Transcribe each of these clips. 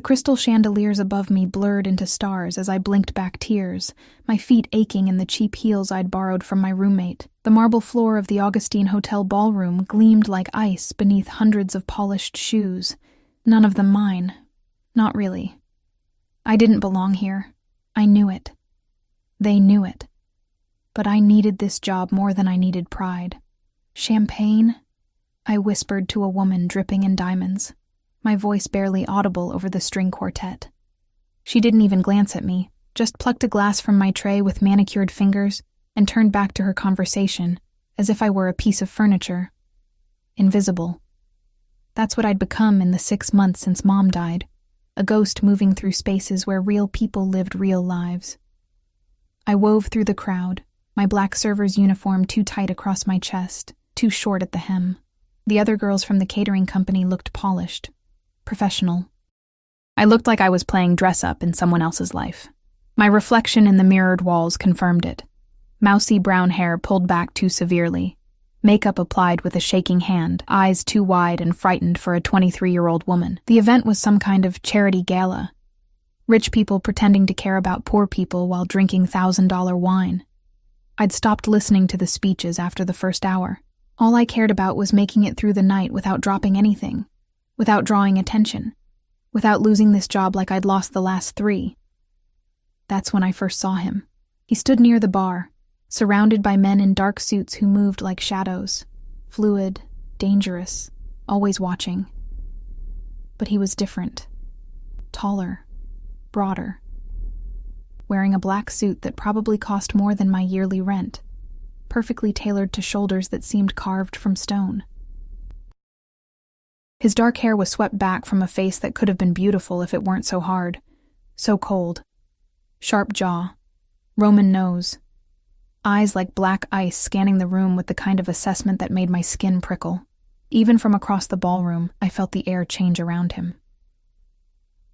crystal chandeliers above me blurred into stars as I blinked back tears, my feet aching in the cheap heels I'd borrowed from my roommate. The marble floor of the Augustine Hotel ballroom gleamed like ice beneath hundreds of polished shoes, none of them mine. Not really. I didn't belong here. I knew it. They knew it. But I needed this job more than I needed pride. Champagne? I whispered to a woman dripping in diamonds, my voice barely audible over the string quartet. She didn't even glance at me, just plucked a glass from my tray with manicured fingers and turned back to her conversation, as if I were a piece of furniture. Invisible. That's what I'd become in the 6 months since Mom died, a ghost moving through spaces where real people lived real lives. I wove through the crowd, my black server's uniform too tight across my chest, too short at the hem. The other girls from the catering company looked polished, professional. I looked like I was playing dress-up in someone else's life. My reflection in the mirrored walls confirmed it. Mousy brown hair pulled back too severely, makeup applied with a shaking hand, eyes too wide and frightened for a 23-year-old woman. The event was some kind of charity gala. Rich people pretending to care about poor people while drinking $1,000 wine. I'd stopped listening to the speeches after the first hour. All I cared about was making it through the night without dropping anything, without drawing attention, without losing this job like I'd lost the last 3. That's when I first saw him. He stood near the bar, surrounded by men in dark suits who moved like shadows, fluid, dangerous, always watching. But he was different. Taller, broader, wearing a black suit that probably cost more than my yearly rent, perfectly tailored to shoulders that seemed carved from stone. His dark hair was swept back from a face that could have been beautiful if it weren't so hard, so cold. Sharp jaw, Roman nose, eyes like black ice scanning the room with the kind of assessment that made my skin prickle. Even from across the ballroom, I felt the air change around him.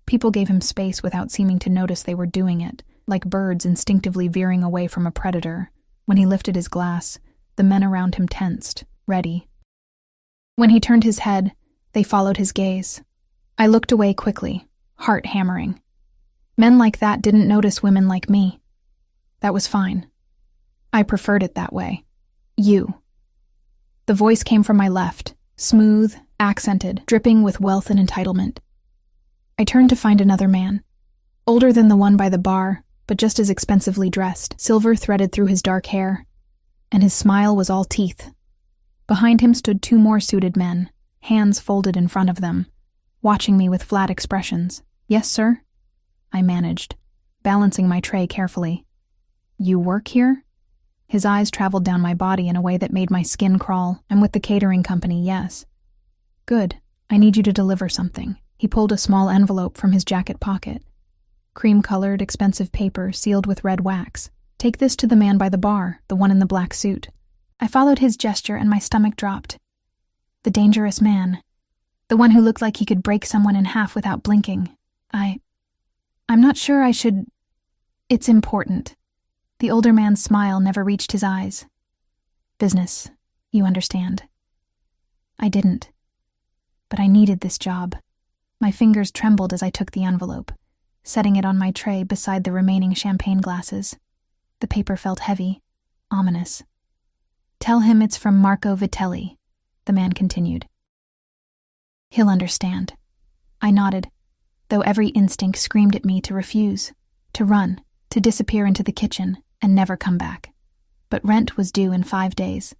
People gave him space without seeming to notice they were doing it, like birds instinctively veering away from a predator. When he lifted his glass, the men around him tensed, ready. When he turned his head, they followed his gaze. I looked away quickly, heart hammering. Men like that didn't notice women like me. That was fine. I preferred it that way. You. The voice came from my left, smooth, accented, dripping with wealth and entitlement. I turned to find another man, older than the one by the bar, but just as expensively dressed, silver threaded through his dark hair, and his smile was all teeth. Behind him stood 2 more suited men, hands folded in front of them, watching me with flat expressions. "Yes, sir?" I managed, balancing my tray carefully. "You work here?" His eyes traveled down my body in a way that made my skin crawl. "I'm with the catering company, yes." "Good. I need you to deliver something." He pulled a small envelope from his jacket pocket. Cream-colored, expensive paper sealed with red wax. "Take this to the man by the bar, the one in the black suit." I followed his gesture and my stomach dropped. The dangerous man. The one who looked like he could break someone in half without blinking. I'm not sure I should... It's important. The older man's smile never reached his eyes. Business, you understand. I didn't. But I needed this job. My fingers trembled as I took the envelope, setting it on my tray beside the remaining champagne glasses. The paper felt heavy, ominous. "Tell him it's from Marco Vitelli," the man continued. "He'll understand." I nodded, though every instinct screamed at me to refuse, to run, to disappear into the kitchen and never come back. But rent was due in 5 days.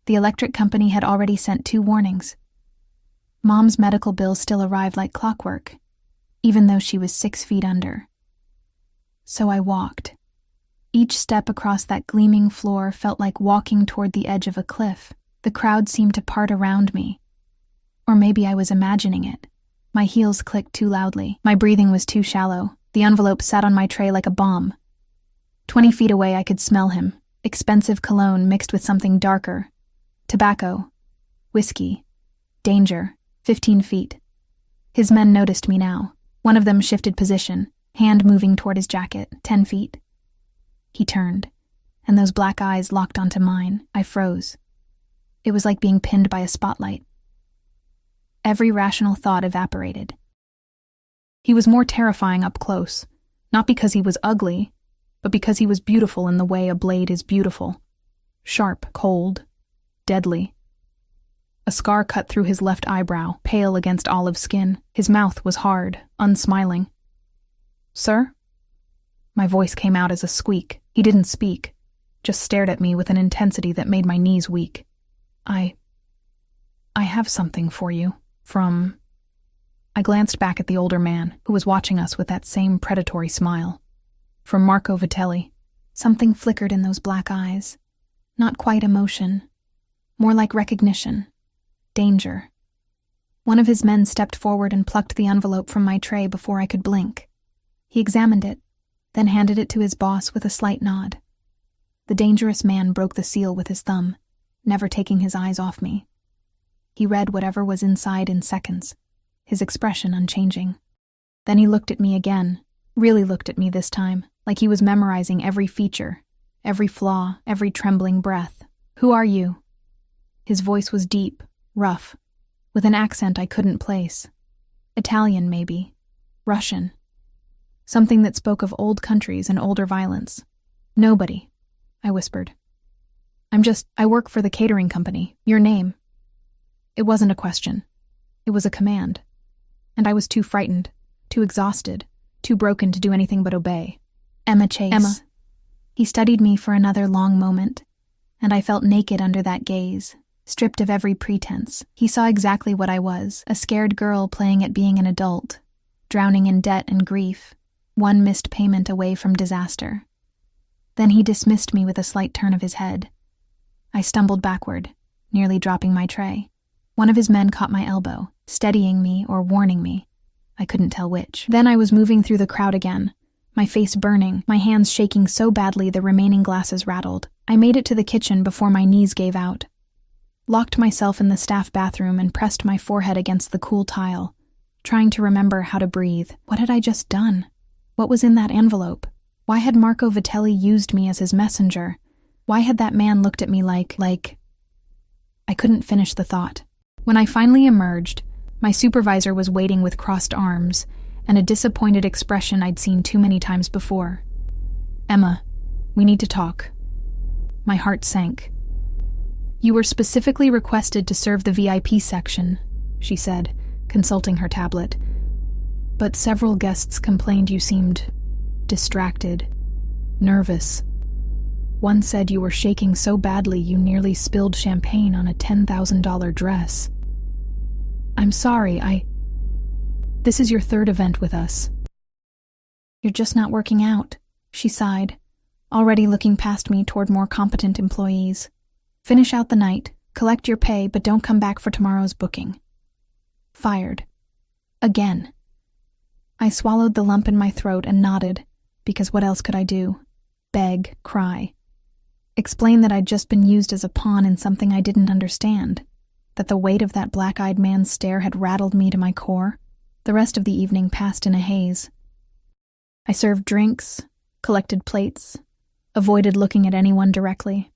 The electric company had already sent 2 warnings. Mom's medical bills still arrived like clockwork, even though she was 6 feet under. So I walked. Each step across that gleaming floor felt like walking toward the edge of a cliff. The crowd seemed to part around me. Or maybe I was imagining it. My heels clicked too loudly. My breathing was too shallow. The envelope sat on my tray like a bomb. 20 feet away I could smell him. Expensive cologne mixed with something darker. Tobacco. Whiskey. Danger. 15 feet. His men noticed me now. One of them shifted position, hand moving toward his jacket. 10 feet. He turned, and those black eyes locked onto mine. I froze. It was like being pinned by a spotlight. Every rational thought evaporated. He was more terrifying up close, not because he was ugly, but because he was beautiful in the way a blade is beautiful. Sharp, cold, deadly. A scar cut through his left eyebrow, pale against olive skin. His mouth was hard, unsmiling. "Sir?" My voice came out as a squeak. He didn't speak, just stared at me with an intensity that made my knees weak. I have something for you, from..." I glanced back at the older man, who was watching us with that same predatory smile. "From Marco Vitelli." Something flickered in those black eyes. Not quite emotion, more like recognition. Danger. One of his men stepped forward and plucked the envelope from my tray before I could blink. He examined it, then handed it to his boss with a slight nod. The dangerous man broke the seal with his thumb, never taking his eyes off me. He read whatever was inside in seconds, his expression unchanging. Then he looked at me again, really looked at me this time, like he was memorizing every feature, every flaw, every trembling breath. "Who are you?" His voice was deep, rough, with an accent I couldn't place. Italian, maybe. Russian. Something that spoke of old countries and older violence. "Nobody," I whispered. I work for the catering company. Your name." It wasn't a question. It was a command. And I was too frightened, too exhausted, too broken to do anything but obey. "Emma Chase." "Emma." He studied me for another long moment, and I felt naked under that gaze, stripped of every pretense. He saw exactly what I was, a scared girl playing at being an adult, drowning in debt and grief, one missed payment away from disaster. Then he dismissed me with a slight turn of his head. I stumbled backward, nearly dropping my tray. One of his men caught my elbow, steadying me or warning me. I couldn't tell which. Then I was moving through the crowd again, my face burning, my hands shaking so badly the remaining glasses rattled. I made it to the kitchen before my knees gave out. Locked myself in the staff bathroom and pressed my forehead against the cool tile, trying to remember how to breathe. What had I just done? What was in that envelope? Why had Marco Vitelli used me as his messenger? Why had that man looked at me like... I couldn't finish the thought. When I finally emerged, my supervisor was waiting with crossed arms and a disappointed expression I'd seen too many times before. "Emma, we need to talk." My heart sank. "You were specifically requested to serve the VIP section," she said, consulting her tablet. "But several guests complained you seemed distracted, nervous. One said you were shaking so badly you nearly spilled champagne on a $10,000 dress. I'm sorry, This is your third event with us." "You're just not working out," she sighed, already looking past me toward more competent employees. "Finish out the night, collect your pay, but don't come back for tomorrow's booking." Fired. Again. I swallowed the lump in my throat and nodded, because what else could I do? Beg, cry. Explain that I'd just been used as a pawn in something I didn't understand, that the weight of that black-eyed man's stare had rattled me to my core. The rest of the evening passed in a haze. I served drinks, collected plates, avoided looking at anyone directly,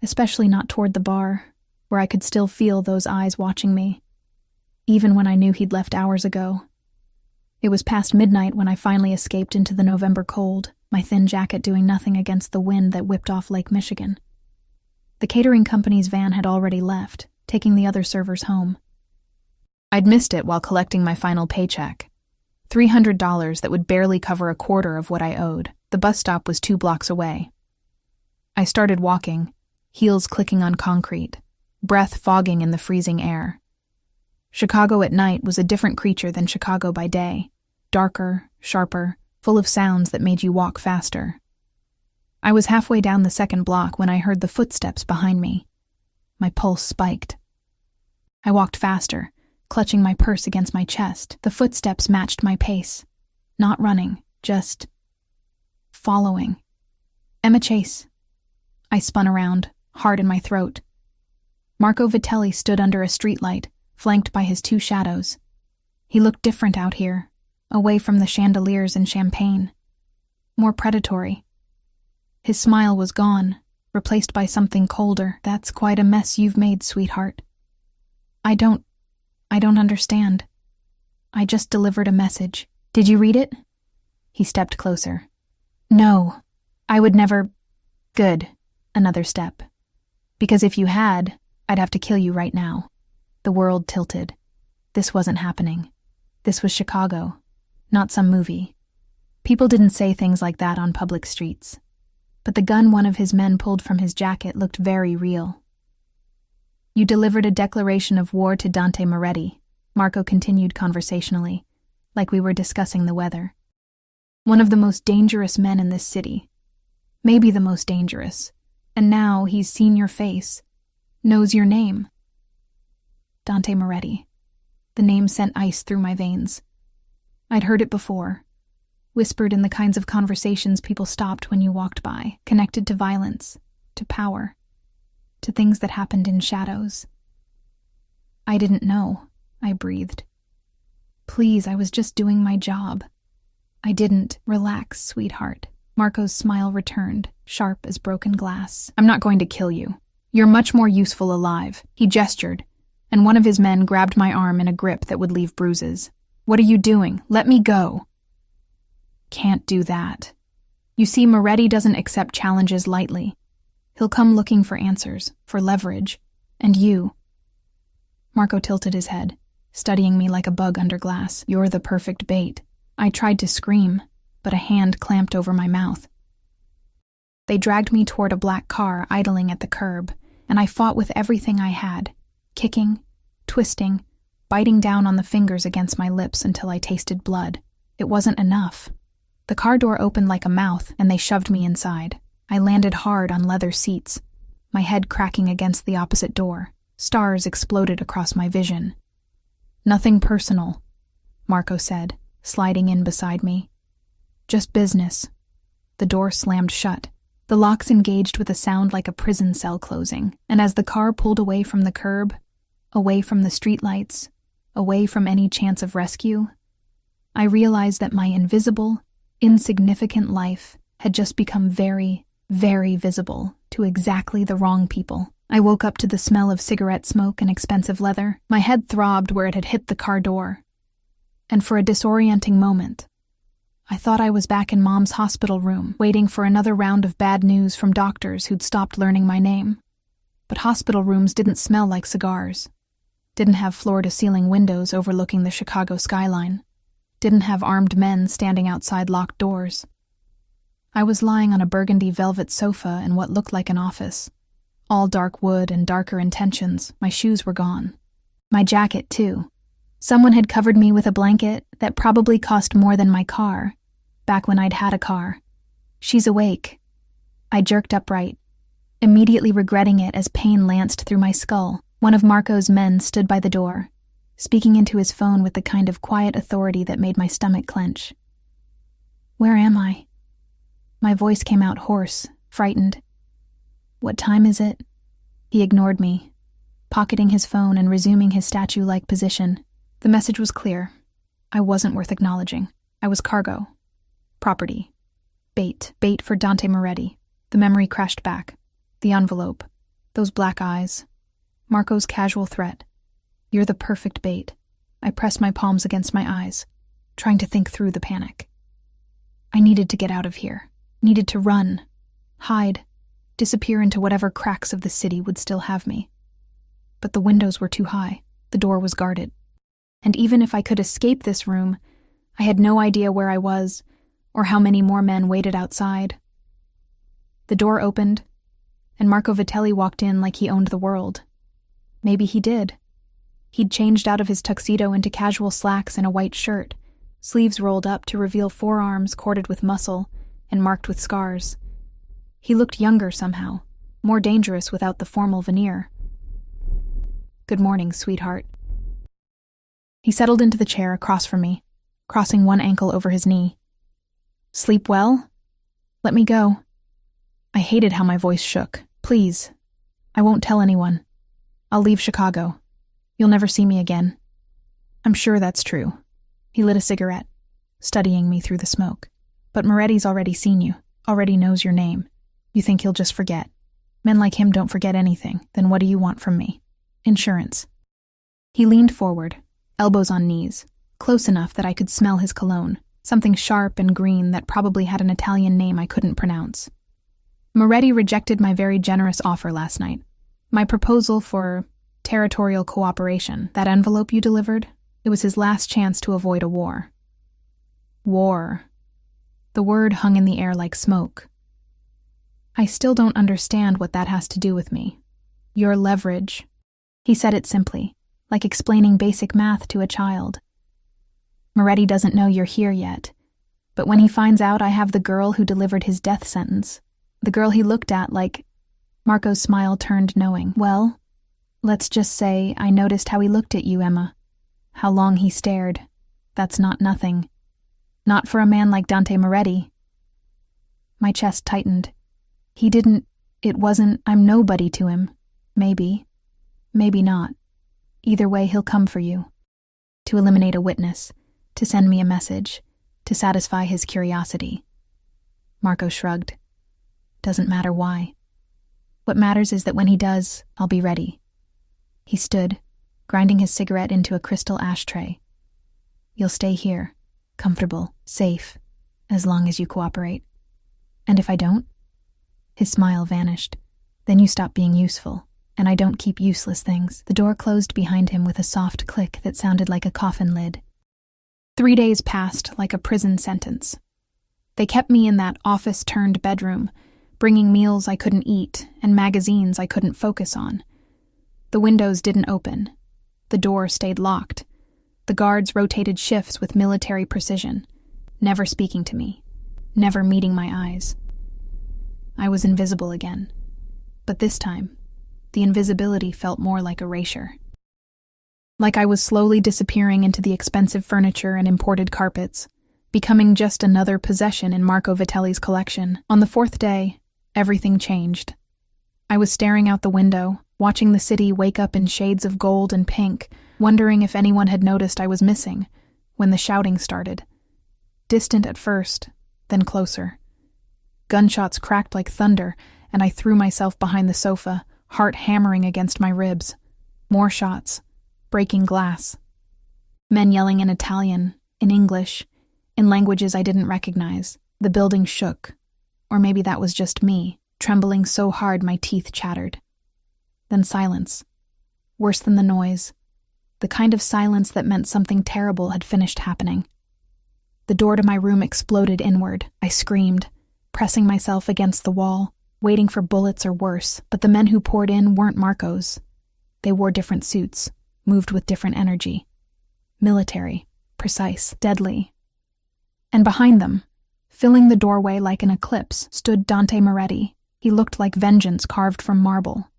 especially not toward the bar, where I could still feel those eyes watching me, even when I knew he'd left hours ago. It was past midnight when I finally escaped into the November cold, my thin jacket doing nothing against the wind that whipped off Lake Michigan. The catering company's van had already left, taking the other servers home. I'd missed it while collecting my final paycheck. $300 that would barely cover a quarter of what I owed. The bus stop was 2 blocks away. I started walking, heels clicking on concrete, breath fogging in the freezing air. Chicago at night was a different creature than Chicago by day, darker, sharper, full of sounds that made you walk faster. I was halfway down the second block when I heard the footsteps behind me. My pulse spiked. I walked faster, clutching my purse against my chest. The footsteps matched my pace. Not running, just following. "Emma Chase." I spun around, heart in my throat. Marco Vitelli stood under a streetlight, flanked by his 2 shadows. He looked different out here, away from the chandeliers and champagne. More predatory. His smile was gone, replaced by something colder. "That's quite a mess you've made, sweetheart." I don't understand." I just delivered a message. Did you read it? He stepped closer. No, I would never. Good. Another step. Because if you had, I'd have to kill you right now. The world tilted. This wasn't happening. This was Chicago, not some movie. People didn't say things like that on public streets. But the gun one of his men pulled from his jacket looked very real. You delivered a declaration of war to Dante Moretti, Marco continued conversationally, like we were discussing the weather. One of the most dangerous men in this city. Maybe the most dangerous. And now he's seen your face, knows your name. Dante Moretti. The name sent ice through my veins. I'd heard it before, whispered in the kinds of conversations people stopped when you walked by, connected to violence, to power, to things that happened in shadows. I didn't know, I breathed. Please, I was just doing my job. I didn't. Relax, sweetheart. Marco's smile returned, sharp as broken glass. I'm not going to kill you. You're much more useful alive. He gestured, and one of his men grabbed my arm in a grip that would leave bruises. What are you doing? Let me go. Can't do that. You see, Moretti doesn't accept challenges lightly. He'll come looking for answers, for leverage. And you. Marco tilted his head, studying me like a bug under glass. You're the perfect bait. I tried to scream, but a hand clamped over my mouth. They dragged me toward a black car idling at the curb, and I fought with everything I had, kicking, twisting, biting down on the fingers against my lips until I tasted blood. It wasn't enough. The car door opened like a mouth, and they shoved me inside. I landed hard on leather seats, my head cracking against the opposite door. Stars exploded across my vision. Nothing personal, Marco said, sliding in beside me. Just business. The door slammed shut. The locks engaged with a sound like a prison cell closing, and as the car pulled away from the curb, away from the streetlights, away from any chance of rescue, I realized that my invisible, insignificant life had just become very, very visible to exactly the wrong people. I woke up to the smell of cigarette smoke and expensive leather. My head throbbed where it had hit the car door. And for a disorienting moment, I thought I was back in Mom's hospital room, waiting for another round of bad news from doctors who'd stopped learning my name. But hospital rooms didn't smell like cigars, didn't have floor-to-ceiling windows overlooking the Chicago skyline, didn't have armed men standing outside locked doors. I was lying on a burgundy velvet sofa in what looked like an office. All dark wood and darker intentions. My shoes were gone. My jacket, too. Someone had covered me with a blanket that probably cost more than my car, back when I'd had a car. She's awake. I jerked upright, immediately regretting it as pain lanced through my skull. One of Marco's men stood by the door, speaking into his phone with the kind of quiet authority that made my stomach clench. Where am I? My voice came out hoarse, frightened. What time is it? He ignored me, pocketing his phone and resuming his statue-like position. The message was clear. I wasn't worth acknowledging. I was cargo. Property. Bait. Bait for Dante Moretti. The memory crashed back. The envelope. Those black eyes. Marco's casual threat. You're the perfect bait. I pressed my palms against my eyes, trying to think through the panic. I needed to get out of here. Needed to run. Hide. Disappear into whatever cracks of the city would still have me. But the windows were too high. The door was guarded. And even if I could escape this room, I had no idea where I was, or how many more men waited outside. The door opened, and Marco Vitelli walked in like he owned the world. Maybe he did. He'd changed out of his tuxedo into casual slacks and a white shirt, sleeves rolled up to reveal forearms corded with muscle and marked with scars. He looked younger somehow, more dangerous without the formal veneer. Good morning, sweetheart. He settled into the chair across from me, crossing one ankle over his knee. Sleep well? Let me go. I hated how my voice shook. Please. I won't tell anyone. I'll leave Chicago. You'll never see me again. I'm sure that's true. He lit a cigarette, studying me through the smoke. But Moretti's already seen you, already knows your name. You think he'll just forget. Men like him don't forget anything. Then what do you want from me? Insurance. He leaned forward, elbows on knees, close enough that I could smell his cologne, something sharp and green that probably had an Italian name I couldn't pronounce. Moretti rejected my very generous offer last night. My proposal for territorial cooperation, that envelope you delivered, it was his last chance to avoid a war. War. The word hung in the air like smoke. I still don't understand what that has to do with me. Your leverage. He said it simply, like explaining basic math to a child. Moretti doesn't know you're here yet, but when he finds out I have the girl who delivered his death sentence, the girl he looked at like... Marco's smile turned knowing. Well, let's just say I noticed how he looked at you, Emma. How long he stared. That's not nothing. Not for a man like Dante Moretti. My chest tightened. It wasn't, I'm nobody to him. Maybe. Maybe not. Either way, he'll come for you. To eliminate a witness. To send me a message. To satisfy his curiosity. Marco shrugged. Doesn't matter why. What matters is that when he does, I'll be ready. He stood, grinding his cigarette into a crystal ashtray. You'll stay here, comfortable, safe, as long as you cooperate. And if I don't? His smile vanished. Then you stop being useful, and I don't keep useless things. The door closed behind him with a soft click that sounded like a coffin lid. 3 days passed like a prison sentence. They kept me in that office-turned-bedroom, bringing meals I couldn't eat and magazines I couldn't focus on. The windows didn't open. The door stayed locked. The guards rotated shifts with military precision, never speaking to me, never meeting my eyes. I was invisible again. But this time, the invisibility felt more like erasure. Like I was slowly disappearing into the expensive furniture and imported carpets, becoming just another possession in Marco Vitelli's collection. On the 4th day, everything changed. I was staring out the window, watching the city wake up in shades of gold and pink, wondering if anyone had noticed I was missing, when the shouting started. Distant at first, then closer. Gunshots cracked like thunder, and I threw myself behind the sofa, heart hammering against my ribs. More shots, breaking glass. Men yelling in Italian, in English, in languages I didn't recognize. The building shook. Or maybe that was just me, trembling so hard my teeth chattered. Then silence. Worse than the noise. The kind of silence that meant something terrible had finished happening. The door to my room exploded inward. I screamed, pressing myself against the wall, waiting for bullets or worse, but the men who poured in weren't Marco's. They wore different suits, moved with different energy. Military, precise, deadly. And behind them, filling the doorway like an eclipse, stood Dante Moretti. He looked like vengeance carved from marble.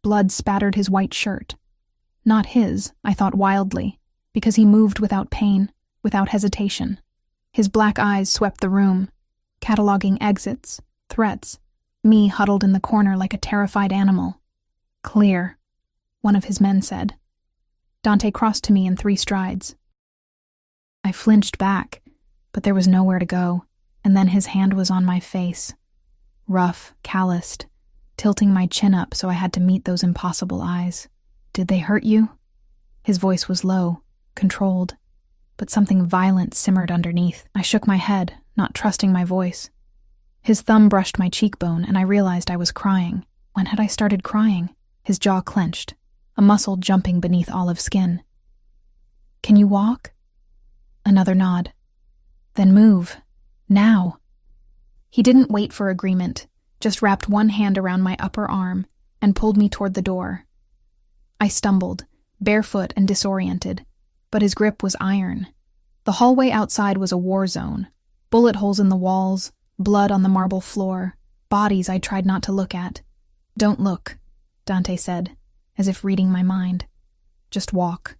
Blood spattered his white shirt. Not his, I thought wildly, because he moved without pain, without hesitation. His black eyes swept the room, cataloging exits, threats, me huddled in the corner like a terrified animal. Clear, one of his men said. Dante crossed to me in 3 strides. I flinched back, but there was nowhere to go, and then his hand was on my face. Rough, calloused, tilting my chin up so I had to meet those impossible eyes. Did they hurt you? His voice was low, controlled, but something violent simmered underneath. I shook my head, not trusting my voice. His thumb brushed my cheekbone, and I realized I was crying. When had I started crying? His jaw clenched, a muscle jumping beneath olive skin. Can you walk? Another nod. Then move. Now. He didn't wait for agreement, just wrapped one hand around my upper arm and pulled me toward the door. I stumbled, barefoot and disoriented, but his grip was iron. The hallway outside was a war zone. Bullet holes in the walls, blood on the marble floor, bodies I tried not to look at. Don't look, Dante said, as if reading my mind. Just walk.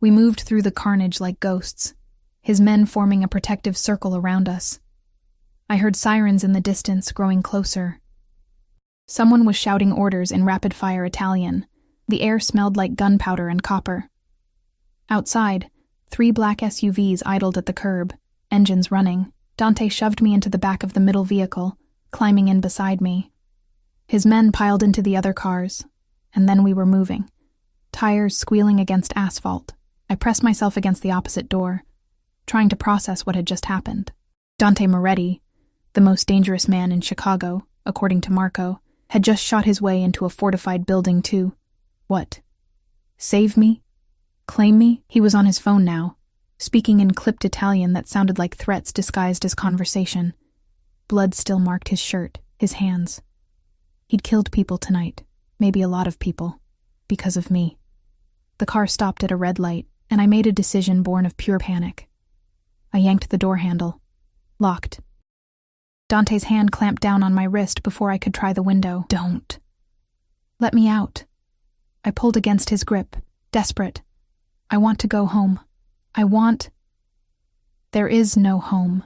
We moved through the carnage like ghosts, his men forming a protective circle around us. I heard sirens in the distance growing closer. Someone was shouting orders in rapid-fire Italian. The air smelled like gunpowder and copper. Outside, 3 black SUVs idled at the curb, engines running. Dante shoved me into the back of the middle vehicle, climbing in beside me. His men piled into the other cars, and then we were moving, tires squealing against asphalt. I pressed myself against the opposite door, trying to process what had just happened. Dante Moretti, the most dangerous man in Chicago, according to Marco, had just shot his way into a fortified building to, what? Save me? Claim me? He was on his phone now, speaking in clipped Italian that sounded like threats disguised as conversation. Blood still marked his shirt, his hands. He'd killed people tonight, maybe a lot of people, because of me. The car stopped at a red light, and I made a decision born of pure panic. I yanked the door handle. Locked. Dante's hand clamped down on my wrist before I could try the window. Don't. Let me out. I pulled against his grip, desperate. I want to go home. I want... There is no home.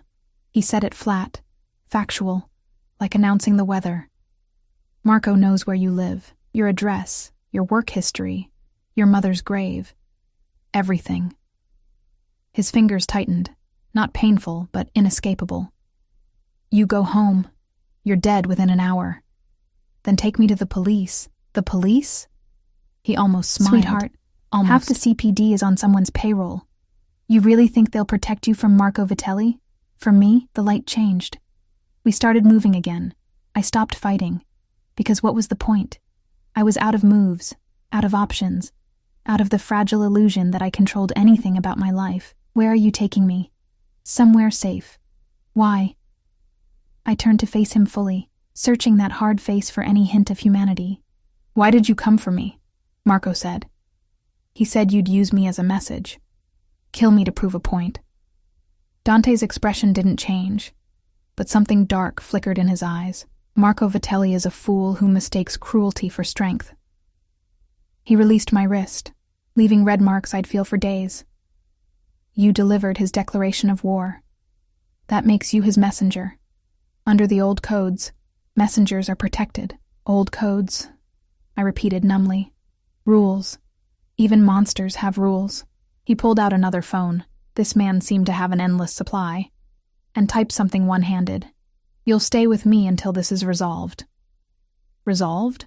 He said it flat, factual, like announcing the weather. Marco knows where you live, your address, your work history, your mother's grave. Everything. His fingers tightened, not painful, but inescapable. You go home. You're dead within an hour. Then take me to the police. The police? He almost smiled. Sweetheart, almost. Half the CPD is on someone's payroll. You really think they'll protect you from Marco Vitelli? For me, the light changed. We started moving again. I stopped fighting. Because what was the point? I was out of moves, out of options, out of the fragile illusion that I controlled anything about my life. Where are you taking me? Somewhere safe. Why? I turned to face him fully, searching that hard face for any hint of humanity. Why did you come for me? Marco said. He said you'd use me as a message. Kill me to prove a point. Dante's expression didn't change, but something dark flickered in his eyes. Marco Vitelli is a fool who mistakes cruelty for strength. He released my wrist, leaving red marks I'd feel for days. You delivered his declaration of war. That makes you his messenger. Under the old codes, messengers are protected. Old codes, I repeated numbly. Rules. Even monsters have rules. He pulled out another phone. This man seemed to have an endless supply. And typed something one-handed. You'll stay with me until this is resolved. Resolved?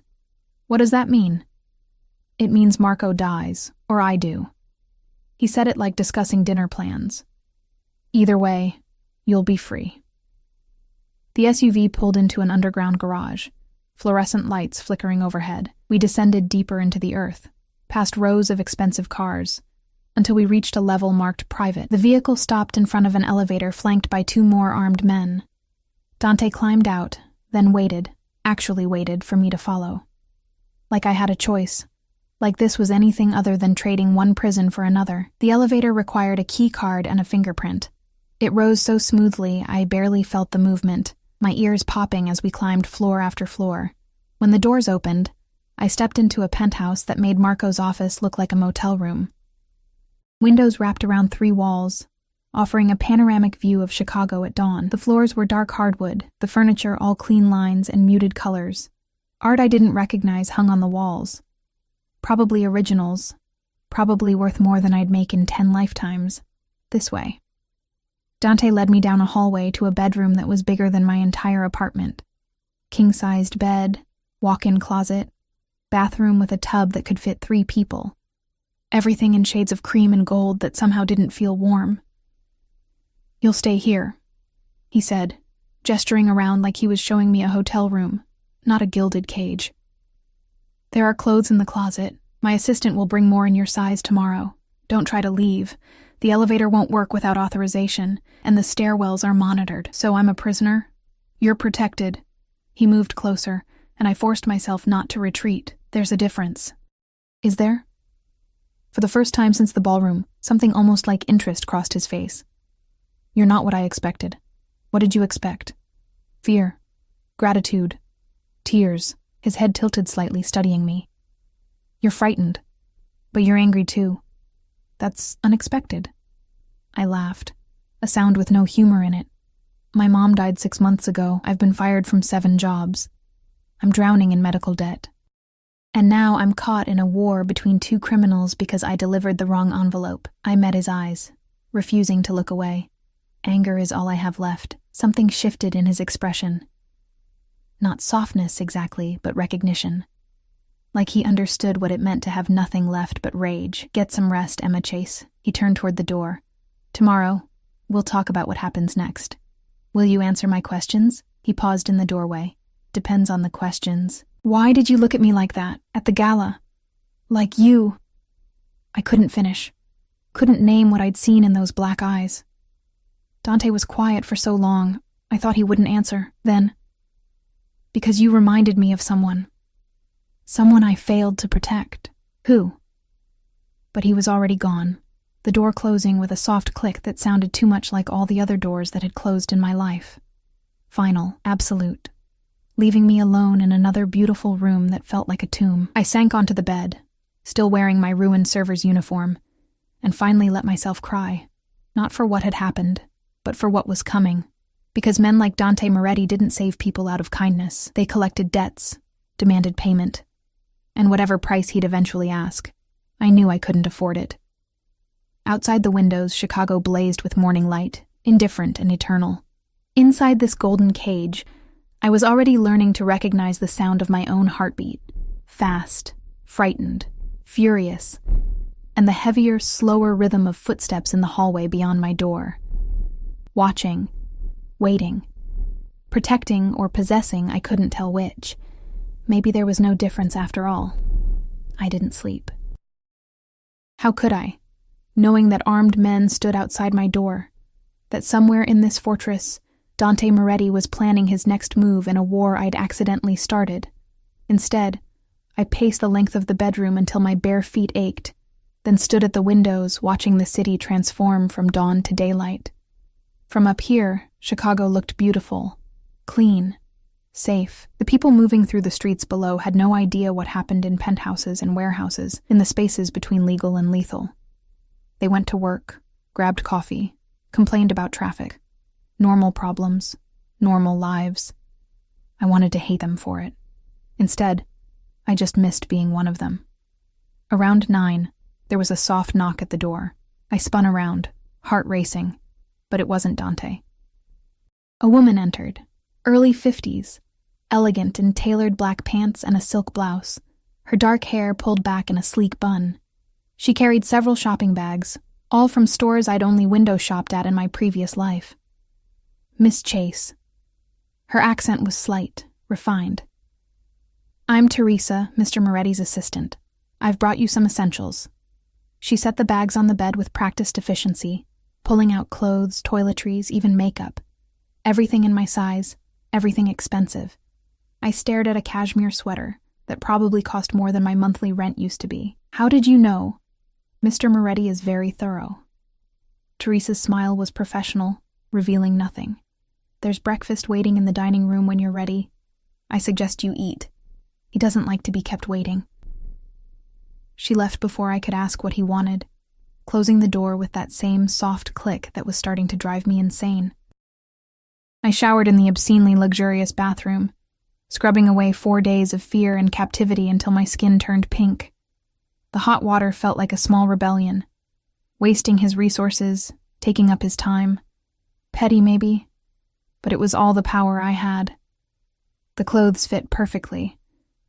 What does that mean? It means Marco dies, or I do. He said it like discussing dinner plans. Either way, you'll be free. The SUV pulled into an underground garage, fluorescent lights flickering overhead. We descended deeper into the earth, past rows of expensive cars, until we reached a level marked private. The vehicle stopped in front of an elevator flanked by 2 more armed men. Dante climbed out, then waited, actually waited for me to follow. Like I had a choice. Like this was anything other than trading one prison for another. The elevator required a key card and a fingerprint. It rose so smoothly I barely felt the movement, my ears popping as we climbed floor after floor. When the doors opened, I stepped into a penthouse that made Marco's office look like a motel room. Windows wrapped around 3 walls, offering a panoramic view of Chicago at dawn. The floors were dark hardwood, the furniture all clean lines and muted colors. Art I didn't recognize hung on the walls. Probably originals, probably worth more than I'd make in 10 lifetimes. This way. Dante led me down a hallway to a bedroom that was bigger than my entire apartment. King-sized bed, walk-in closet, bathroom with a tub that could fit 3 people. Everything in shades of cream and gold that somehow didn't feel warm. You'll stay here, he said, gesturing around like he was showing me a hotel room, not a gilded cage. There are clothes in the closet. My assistant will bring more in your size tomorrow. Don't try to leave. The elevator won't work without authorization, and the stairwells are monitored. So I'm a prisoner? You're protected. He moved closer, and I forced myself not to retreat. There's a difference. Is there? For the first time since the ballroom, something almost like interest crossed his face. You're not what I expected. What did you expect? Fear. Gratitude. Tears. His head tilted slightly, studying me. You're frightened, but you're angry too. That's unexpected. I laughed, a sound with no humor in it. My mom died 6 months ago. I've been fired from 7 jobs. I'm drowning in medical debt. And now I'm caught in a war between 2 criminals because I delivered the wrong envelope. I met his eyes, refusing to look away. Anger is all I have left. Something shifted in his expression. Not softness exactly, but recognition. like he understood what it meant to have nothing left but rage. "Get some rest, Emma Chase." He turned toward the door. "Tomorrow, we'll talk about what happens next. Will you answer my questions?" He paused in the doorway. "Depends on the questions." "Why did you look at me like that, at the gala? Like you?" I couldn't finish. Couldn't name what I'd seen in those black eyes. Dante was quiet for so long, I thought he wouldn't answer. Then, "Because you reminded me of someone. Someone I failed to protect." "Who?" But he was already gone, the door closing with a soft click that sounded too much like all the other doors that had closed in my life. Final, absolute, leaving me alone in another beautiful room that felt like a tomb. I sank onto the bed, still wearing my ruined server's uniform, and finally let myself cry, not for what had happened, but for what was coming. Because men like Dante Moretti didn't save people out of kindness. They collected debts, demanded payment, and whatever price he'd eventually ask, I knew I couldn't afford it. Outside the windows, Chicago blazed with morning light, indifferent and eternal. Inside this golden cage, I was already learning to recognize the sound of my own heartbeat, fast, frightened, furious, and the heavier, slower rhythm of footsteps in the hallway beyond my door. Watching, waiting, protecting or possessing, I couldn't tell which. Maybe there was no difference after all. I didn't sleep. How could I, knowing that armed men stood outside my door, that somewhere in this fortress, Dante Moretti was planning his next move in a war I'd accidentally started. Instead, I paced the length of the bedroom until my bare feet ached, then stood at the windows watching the city transform from dawn to daylight. From up here, Chicago looked beautiful, clean, safe. The people moving through the streets below had no idea what happened in penthouses and warehouses, in the spaces between legal and lethal. They went to work, grabbed coffee, complained about traffic. Normal problems, normal lives. I wanted to hate them for it. Instead, I just missed being one of them. Around 9, there was a soft knock at the door. I spun around, heart racing, but it wasn't Dante. A woman entered, early 50s, elegant in tailored black pants and a silk blouse, her dark hair pulled back in a sleek bun. She carried several shopping bags, all from stores I'd only window shopped at in my previous life. Miss Chase. Her accent was slight, refined. "I'm Teresa, Mr. Moretti's assistant. I've brought you some essentials." She set the bags on the bed with practiced efficiency, pulling out clothes, toiletries, even makeup. Everything in my size, everything expensive. I stared at a cashmere sweater that probably cost more than my monthly rent used to be. "How did you know? Mr. Moretti is very thorough." Teresa's smile was professional, revealing nothing. "There's breakfast waiting in the dining room when you're ready. I suggest you eat. He doesn't like to be kept waiting." She left before I could ask what he wanted, closing the door with that same soft click that was starting to drive me insane. I showered in the obscenely luxurious bathroom, scrubbing away 4 days of fear and captivity until my skin turned pink. The hot water felt like a small rebellion, wasting his resources, taking up his time. Petty, maybe, but it was all the power I had. The clothes fit perfectly.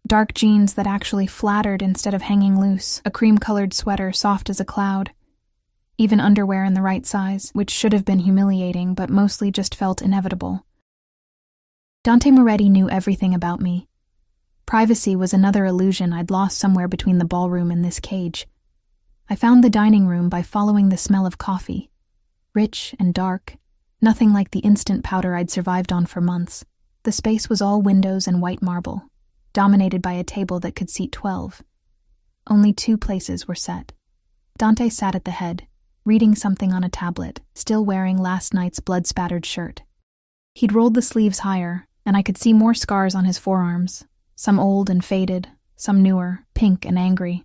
Dark jeans that actually flattered instead of hanging loose, a cream-colored sweater soft as a cloud. Even underwear in the right size, which should have been humiliating but mostly just felt inevitable. Dante Moretti knew everything about me. Privacy was another illusion I'd lost somewhere between the ballroom and this cage. I found the dining room by following the smell of coffee. Rich and dark, nothing like the instant powder I'd survived on for months. The space was all windows and white marble, dominated by a table that could seat 12. Only 2 places were set. Dante sat at the head, reading something on a tablet, still wearing last night's blood-spattered shirt. He'd rolled the sleeves higher, and I could see more scars on his forearms, some old and faded, some newer, pink and angry.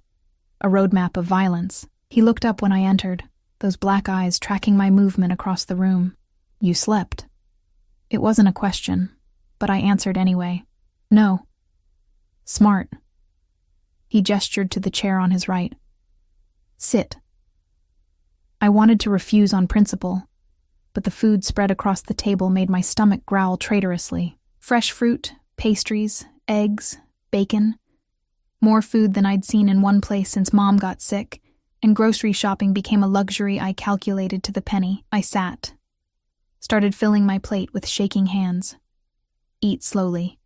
A roadmap of violence. He looked up when I entered, those black eyes tracking my movement across the room. "You slept." It wasn't a question, but I answered anyway. "No." "Smart." He gestured to the chair on his right. "Sit." I wanted to refuse on principle, but the food spread across the table made my stomach growl traitorously. Fresh fruit, pastries, eggs, bacon. More food than I'd seen in one place since Mom got sick, and grocery shopping became a luxury I calculated to the penny. I sat, started filling my plate with shaking hands. "Eat slowly,"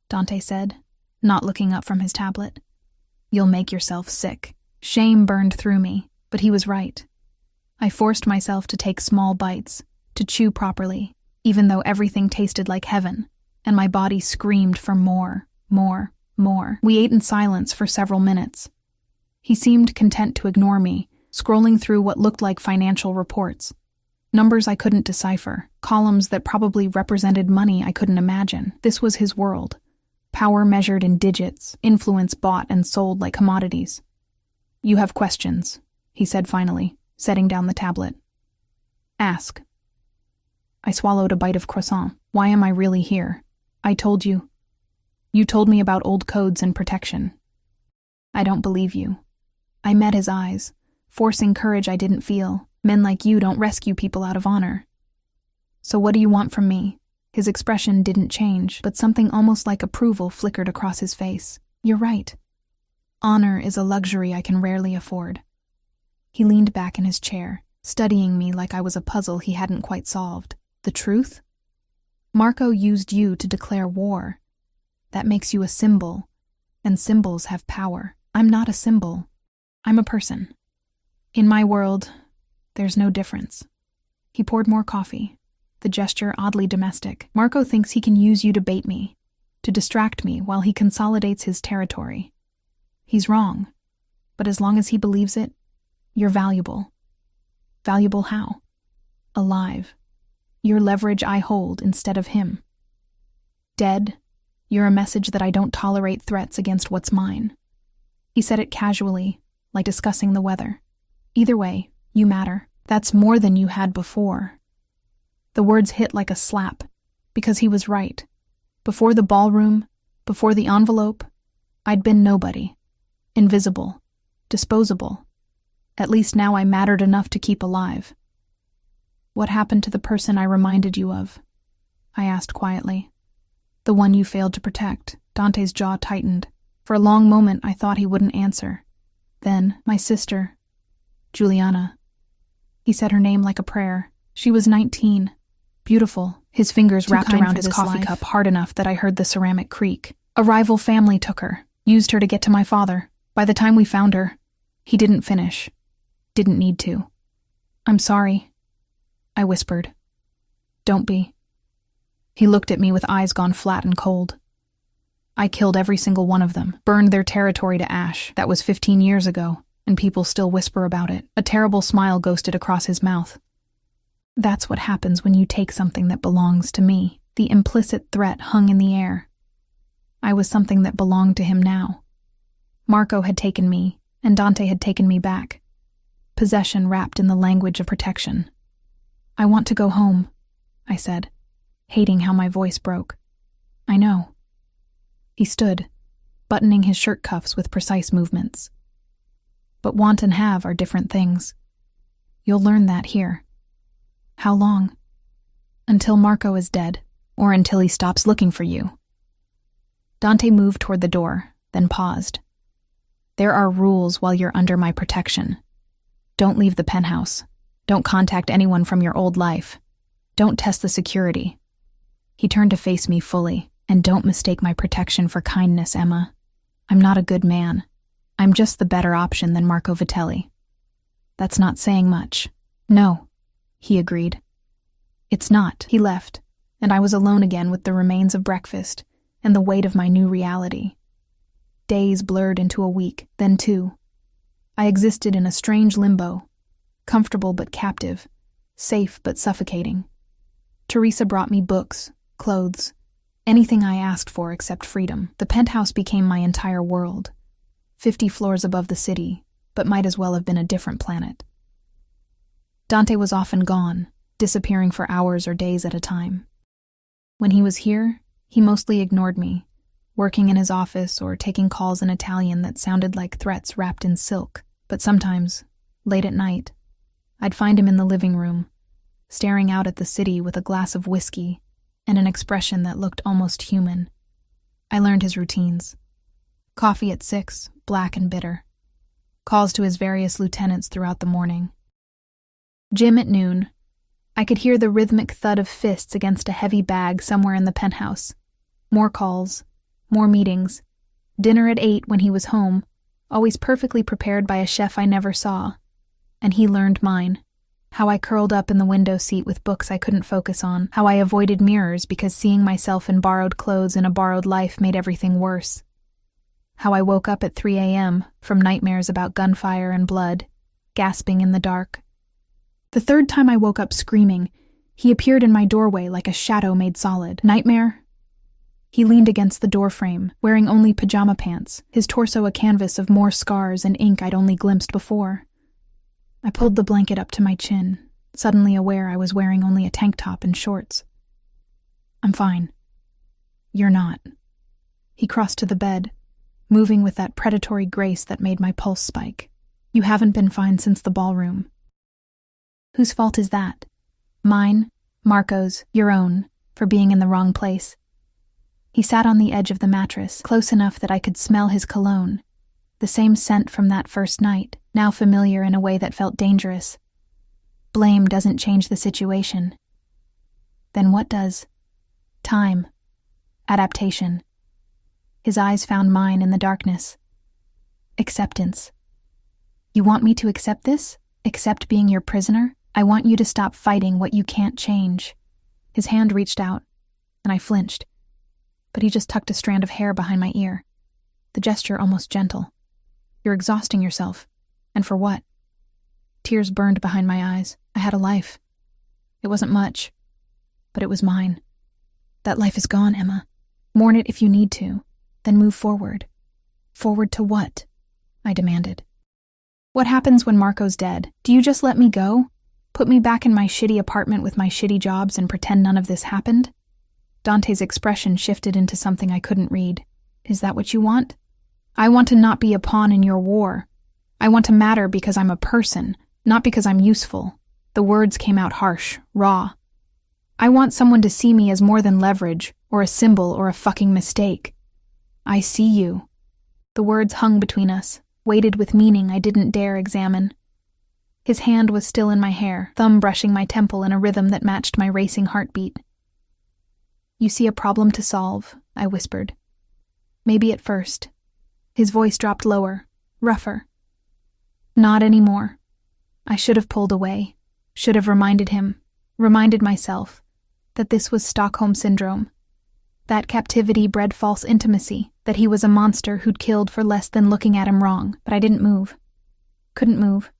Dante said, not looking up from his tablet. "You'll make yourself sick." Shame burned through me, but he was right. I forced myself to take small bites, to chew properly, even though everything tasted like heaven, and my body screamed for more, more, more. We ate in silence for several minutes. He seemed content to ignore me, scrolling through what looked like financial reports. Numbers I couldn't decipher, columns that probably represented money I couldn't imagine. This was his world. Power measured in digits, influence bought and sold like commodities. "You have questions," he said finally, setting down the tablet. "Ask." I swallowed a bite of croissant. "Why am I really here? I told you. You told me about old codes and protection." "I don't believe you." I met his eyes, forcing courage I didn't feel. "Men like you don't rescue people out of honor." "So what do you want from me?" His expression didn't change, but something almost like approval flickered across his face. "You're right. Honor is a luxury I can rarely afford." He leaned back in his chair, studying me like I was a puzzle he hadn't quite solved. "The truth? Marco used you to declare war. That makes you a symbol, and symbols have power. I'm not a symbol. I'm a person. In my world, there's no difference." He poured more coffee, the gesture oddly domestic. "Marco thinks he can use you to bait me, to distract me while he consolidates his territory. He's wrong, but as long as he believes it, you're valuable." "Valuable how?" "Alive. You're leverage I hold instead of him. Dead, you're a message that I don't tolerate threats against what's mine." He said it casually, like discussing the weather. "Either way, you matter. That's more than you had before." The words hit like a slap, because he was right. Before the ballroom, before the envelope, I'd been nobody. Invisible. Disposable. At least now I mattered enough to keep alive. "What happened to the person I reminded you of?" I asked quietly. "The one you failed to protect." Dante's jaw tightened. For a long moment I thought he wouldn't answer. Then, "My sister, Juliana." He said her name like a prayer. "She was 19. Beautiful." His fingers wrapped around his coffee cup hard enough that I heard the ceramic creak. "A rival family took her, used her to get to my father. By the time we found her, he didn't finish. Didn't need to." "I'm sorry," I whispered. "Don't be." He looked at me with eyes gone flat and cold. "I killed every single one of them, burned their territory to ash. That was 15 years ago, and people still whisper about it." A terrible smile ghosted across his mouth. "That's what happens when you take something that belongs to me." The implicit threat hung in the air. I was something that belonged to him now. Marco had taken me, and Dante had taken me back. Possession wrapped in the language of protection. "I want to go home," I said, hating how my voice broke. "I know." He stood, buttoning his shirt cuffs with precise movements. "But want and have are different things. You'll learn that here." "How long?" "Until Marco is dead, or until he stops looking for you." Dante moved toward the door, then paused. "There are rules while you're under my protection. Don't leave the penthouse. Don't contact anyone from your old life. Don't test the security." He turned to face me fully. "And don't mistake my protection for kindness, Emma. I'm not a good man. I'm just the better option than Marco Vitelli." "That's not saying much." "No," he agreed. "It's not." He left, and I was alone again with the remains of breakfast and the weight of my new reality. Days blurred into a week, then 2. I existed in a strange limbo, comfortable but captive, safe but suffocating. Teresa brought me books, clothes, anything I asked for except freedom. The penthouse became my entire world, 50 floors above the city, but might as well have been a different planet. Dante was often gone, disappearing for hours or days at a time. When he was here, he mostly ignored me, working in his office or taking calls in Italian that sounded like threats wrapped in silk. But sometimes, late at night, I'd find him in the living room, staring out at the city with a glass of whiskey and an expression that looked almost human. I learned his routines. Coffee at 6, black and bitter. Calls to his various lieutenants throughout the morning. Gym at noon. I could hear the rhythmic thud of fists against a heavy bag somewhere in the penthouse. More calls. More meetings. Dinner at 8 when he was home, always perfectly prepared by a chef I never saw. And he learned mine. How I curled up in the window seat with books I couldn't focus on. How I avoided mirrors because seeing myself in borrowed clothes in a borrowed life made everything worse. How I woke up at 3 a.m. from nightmares about gunfire and blood, gasping in the dark. The third time I woke up screaming, he appeared in my doorway like a shadow made solid. Nightmare? He leaned against the doorframe, wearing only pajama pants, his torso a canvas of more scars and ink I'd only glimpsed before. I pulled the blanket up to my chin, suddenly aware I was wearing only a tank top and shorts. I'm fine. You're not. He crossed to the bed, moving with that predatory grace that made my pulse spike. You haven't been fine since the ballroom. Whose fault is that? Mine, Marco's, your own, for being in the wrong place. He sat on the edge of the mattress, close enough that I could smell his cologne, the same scent from that first night, now familiar in a way that felt dangerous. Blame doesn't change the situation. Then what does? Time. Adaptation. His eyes found mine in the darkness. Acceptance. You want me to accept this? Accept being your prisoner? I want you to stop fighting what you can't change. His hand reached out, and I flinched. But he just tucked a strand of hair behind my ear, the gesture almost gentle. You're exhausting yourself. And for what? Tears burned behind my eyes. I had a life. It wasn't much, but it was mine. That life is gone, Emma. Mourn it if you need to, then move forward. Forward to what? I demanded. What happens when Marco's dead? Do you just let me go? Put me back in my shitty apartment with my shitty jobs and pretend none of this happened? Dante's expression shifted into something I couldn't read. Is that what you want? I want to not be a pawn in your war. I want to matter because I'm a person, not because I'm useful. The words came out harsh, raw. I want someone to see me as more than leverage, or a symbol, or a fucking mistake. I see you. The words hung between us, weighted with meaning I didn't dare examine. His hand was still in my hair, thumb brushing my temple in a rhythm that matched my racing heartbeat. You see a problem to solve, I whispered. Maybe at first. His voice dropped lower, rougher. Not anymore. I should have pulled away, should have reminded myself, that this was Stockholm Syndrome. That captivity bred false intimacy, that he was a monster who'd killed for less than looking at him wrong. But I didn't move. Couldn't move.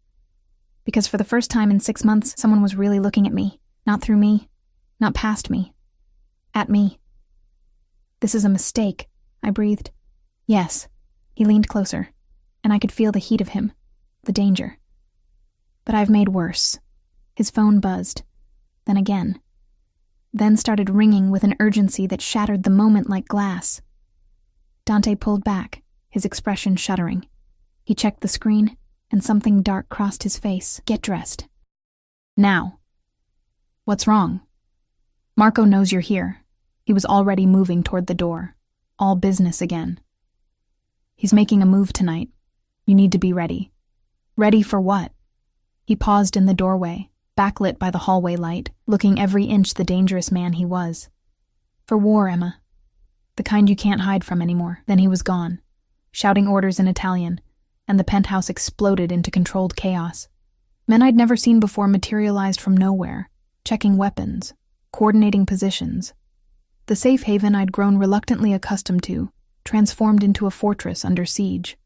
Because for the first time in 6 months, someone was really looking at me. Not through me. Not past me. At me. This is a mistake, I breathed. Yes. He leaned closer, and I could feel the heat of him, the danger. But I've made worse. His phone buzzed. Then again. Then started ringing with an urgency that shattered the moment like glass. Dante pulled back, his expression shuddering. He checked the screen, and something dark crossed his face. Get dressed. Now. What's wrong? Marco knows you're here. He was already moving toward the door. All business again. He's making a move tonight. You need to be ready. Ready for what? He paused in the doorway, backlit by the hallway light, looking every inch the dangerous man he was. For war, Emma. The kind you can't hide from anymore. Then he was gone, shouting orders in Italian, and the penthouse exploded into controlled chaos. Men I'd never seen before materialized from nowhere, checking weapons, coordinating positions. The safe haven I'd grown reluctantly accustomed to, transformed into a fortress under siege.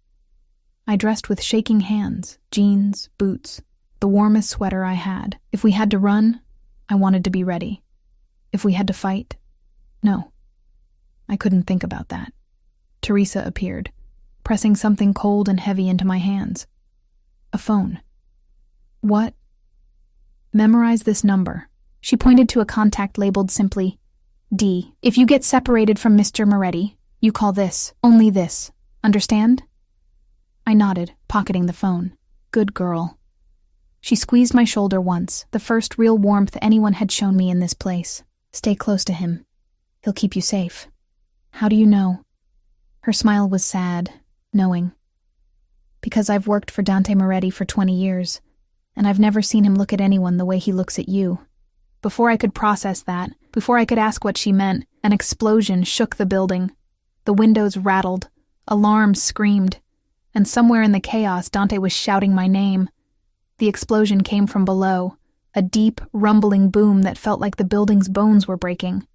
I dressed with shaking hands, jeans, boots, the warmest sweater I had. If we had to run, I wanted to be ready. If we had to fight, no. I couldn't think about that. Teresa appeared, pressing something cold and heavy into my hands. A phone. What? Memorize this number. She pointed to a contact labeled simply D. If you get separated from Mr. Moretti, you call this, only this. Understand? I nodded, pocketing the phone. Good girl. She squeezed my shoulder once, the first real warmth anyone had shown me in this place. Stay close to him. He'll keep you safe. How do you know? Her smile was sad, knowing. Because I've worked for Dante Moretti for 20 years, and I've never seen him look at anyone the way he looks at you. Before I could process that, before I could ask what she meant, an explosion shook the building. The windows rattled, alarms screamed, and somewhere in the chaos Dante was shouting my name. The explosion came from below, a deep, rumbling boom that felt like the building's bones were breaking.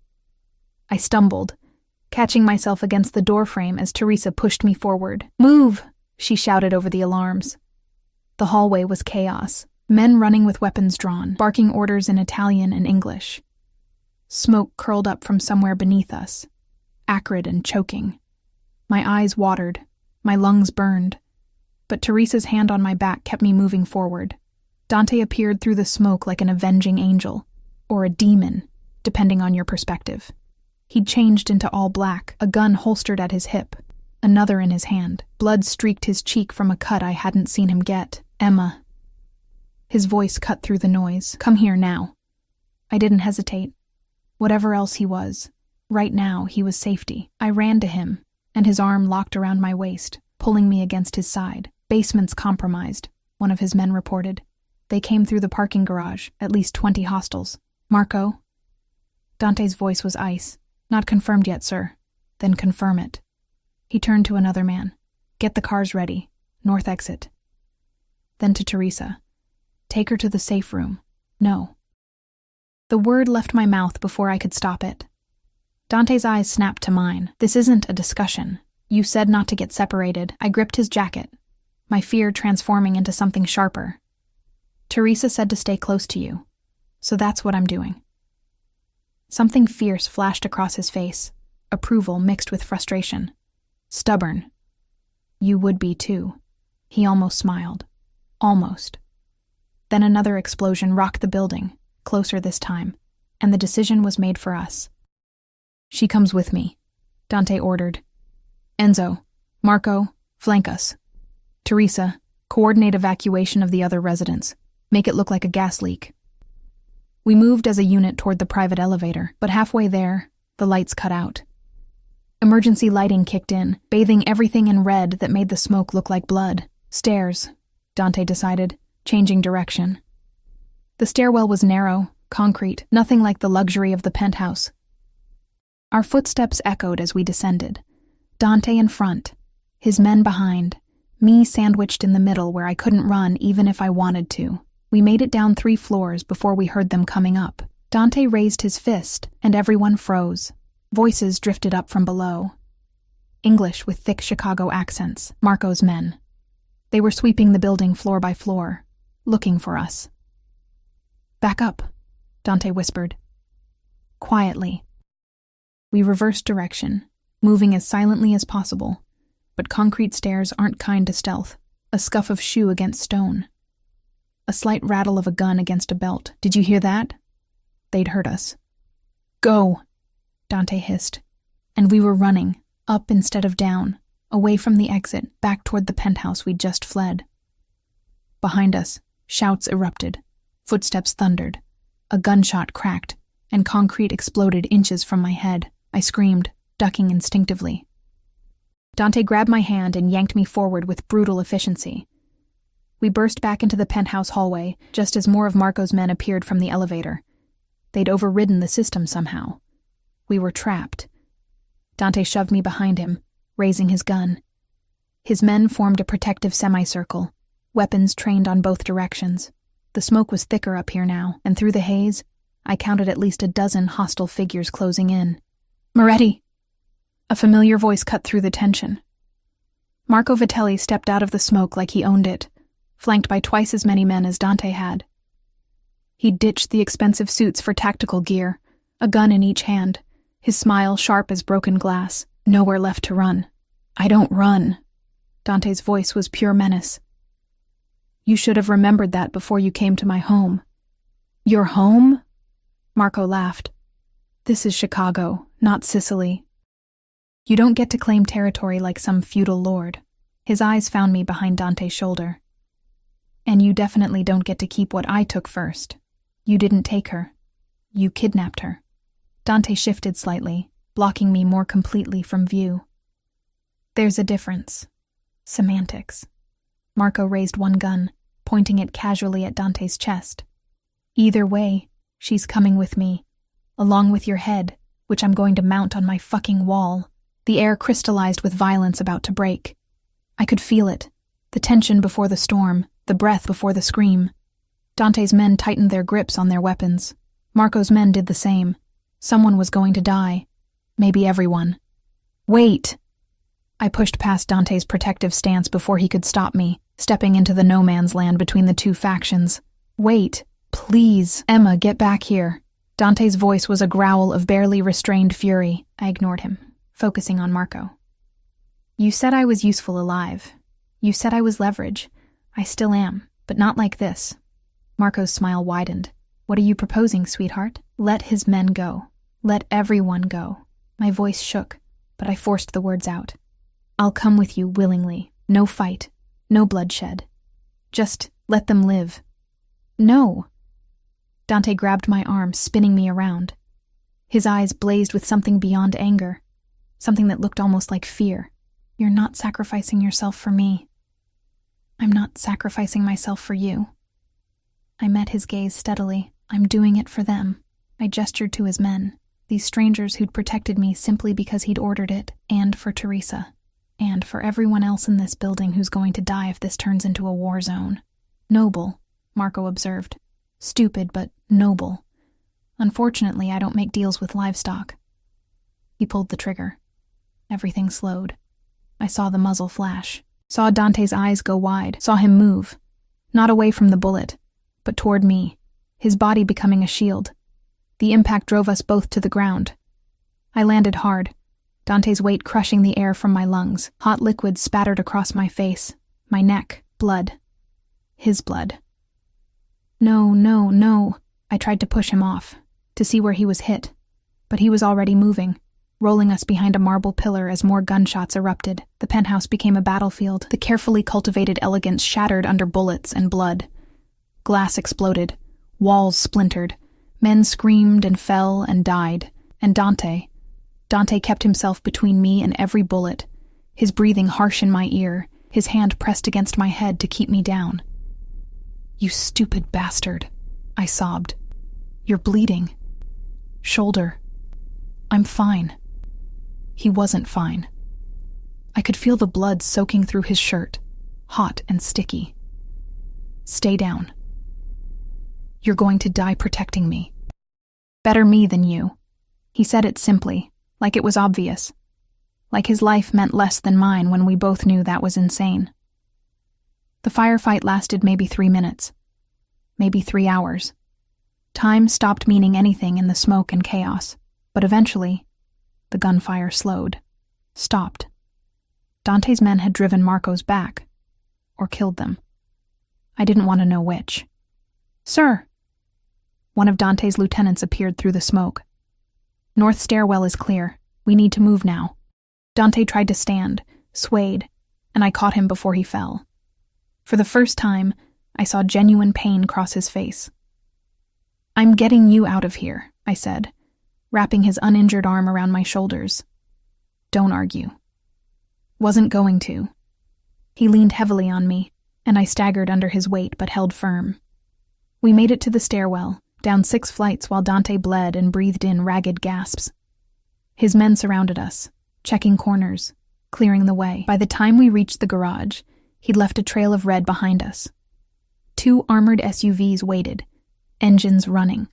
I stumbled, catching myself against the doorframe as Teresa pushed me forward. "Move!" she shouted over the alarms. The hallway was chaos, men running with weapons drawn, barking orders in Italian and English. Smoke curled up from somewhere beneath us, acrid and choking. My eyes watered, my lungs burned, but Teresa's hand on my back kept me moving forward. Dante appeared through the smoke like an avenging angel, or a demon, depending on your perspective. He'd changed into all black, a gun holstered at his hip, another in his hand. Blood streaked his cheek from a cut I hadn't seen him get. "Emma." His voice cut through the noise. "Come here now." I didn't hesitate. Whatever else he was, right now he was safety. I ran to him, and his arm locked around my waist, pulling me against his side. "Basement's compromised," one of his men reported. "They came through the parking garage, at least 20 hostiles. Marco?" Dante's voice was ice. "Not confirmed yet, sir." "Then confirm it." He turned to another man. "Get the cars ready. North exit." Then to Teresa. "Take her to the safe room." "No." The word left my mouth before I could stop it. Dante's eyes snapped to mine. "This isn't a discussion. You said not to get separated." I gripped his jacket, my fear transforming into something sharper. "Teresa said to stay close to you, so that's what I'm doing." Something fierce flashed across his face, approval mixed with frustration. "Stubborn. You would be too." He almost smiled. Almost. Then another explosion rocked the building, closer this time, and the decision was made for us. "She comes with me," Dante ordered. "Enzo, Marco, flank us. Teresa, coordinate evacuation of the other residents. Make it look like a gas leak." We moved as a unit toward the private elevator, but halfway there, the lights cut out. Emergency lighting kicked in, bathing everything in red that made the smoke look like blood. "Stairs," Dante decided, changing direction. The stairwell was narrow, concrete, nothing like the luxury of the penthouse. Our footsteps echoed as we descended. Dante in front, his men behind, me sandwiched in the middle where I couldn't run even if I wanted to. We made it down 3 floors before we heard them coming up. Dante raised his fist, and everyone froze. Voices drifted up from below. English with thick Chicago accents, Marco's men. They were sweeping the building floor by floor, looking for us. "Back up," Dante whispered. Quietly. We reversed direction, moving as silently as possible, but concrete stairs aren't kind to stealth. A scuff of shoe against stone. A slight rattle of a gun against a belt. "Did you hear that?" They'd heard us. "Go," Dante hissed. And we were running, up instead of down, away from the exit, back toward the penthouse we'd just fled. Behind us, shouts erupted. Footsteps thundered. A gunshot cracked, and concrete exploded inches from my head. I screamed, ducking instinctively. Dante grabbed my hand and yanked me forward with brutal efficiency. We burst back into the penthouse hallway, just as more of Marco's men appeared from the elevator. They'd overridden the system somehow. We were trapped. Dante shoved me behind him, raising his gun. His men formed a protective semicircle, weapons trained on both directions. The smoke was thicker up here now, and through the haze, I counted at least a dozen hostile figures closing in. "Moretti!" A familiar voice cut through the tension. Marco Vitelli stepped out of the smoke like he owned it, flanked by twice as many men as Dante had. He'd ditched the expensive suits for tactical gear, a gun in each hand, his smile sharp as broken glass, nowhere left to run. "I don't run." Dante's voice was pure menace. "You should have remembered that before you came to my home." "Your home?" Marco laughed. "This is Chicago, not Sicily. You don't get to claim territory like some feudal lord." His eyes found me behind Dante's shoulder. "And you definitely don't get to keep what I took first. You didn't take her. You kidnapped her." Dante shifted slightly, blocking me more completely from view. There's a difference. Semantics. Marco raised one gun, pointing it casually at Dante's chest. Either way, she's coming with me, along with your head, which I'm going to mount on my fucking wall. The air crystallized with violence about to break. I could feel it, the tension before the storm, the breath before the scream. Dante's men tightened their grips on their weapons. Marco's men did the same. Someone was going to die. Maybe everyone. Wait! I pushed past Dante's protective stance before he could stop me, stepping into the no-man's land between the two factions. Wait, please, Emma, get back here. Dante's voice was a growl of barely restrained fury. I ignored him, focusing on Marco. You said I was useful alive. You said I was leverage. I still am, but not like this. Marco's smile widened. What are you proposing, sweetheart? Let his men go. Let everyone go. My voice shook, but I forced the words out. I'll come with you willingly. No fight. No bloodshed. Just let them live. No. Dante grabbed my arm, spinning me around. His eyes blazed with something beyond anger, something that looked almost like fear. You're not sacrificing yourself for me. I'm not sacrificing myself for you. I met his gaze steadily. I'm doing it for them. I gestured to his men, these strangers who'd protected me simply because he'd ordered it, and for Teresa, and for everyone else in this building who's going to die if this turns into a war zone. Noble, Marco observed. Stupid, but noble. Unfortunately, I don't make deals with livestock. He pulled the trigger. Everything slowed. I saw the muzzle flash, saw Dante's eyes go wide, saw him move, not away from the bullet, but toward me, his body becoming a shield. The impact drove us both to the ground. I landed hard, Dante's weight crushing the air from my lungs. Hot liquid spattered across my face, my neck, blood. His blood. No, no, no. I tried to push him off, to see where he was hit, but he was already moving, rolling us behind a marble pillar as more gunshots erupted. The penthouse became a battlefield, the carefully cultivated elegance shattered under bullets and blood. Glass exploded, walls splintered, men screamed and fell and died, and Dante kept himself between me and every bullet, his breathing harsh in my ear, his hand pressed against my head to keep me down. You stupid bastard, I sobbed. You're bleeding. Shoulder. I'm fine. He wasn't fine. I could feel the blood soaking through his shirt, hot and sticky. Stay down. You're going to die protecting me. Better me than you. He said it simply, like it was obvious. Like his life meant less than mine when we both knew that was insane. The firefight lasted maybe 3 minutes. Maybe 3 hours. Time stopped meaning anything in the smoke and chaos, but eventually, the gunfire slowed, stopped. Dante's men had driven Marco's back, or killed them. I didn't want to know which. Sir! One of Dante's lieutenants appeared through the smoke. North stairwell is clear. We need to move now. Dante tried to stand, swayed, and I caught him before he fell. For the first time, I saw genuine pain cross his face. I'm getting you out of here, I said, wrapping his uninjured arm around my shoulders. Don't argue. Wasn't going to. He leaned heavily on me, and I staggered under his weight but held firm. We made it to the stairwell, down 6 flights while Dante bled and breathed in ragged gasps. His men surrounded us, checking corners, clearing the way. By the time we reached the garage, he'd left a trail of red behind us. 2 armored SUVs waited, engines running.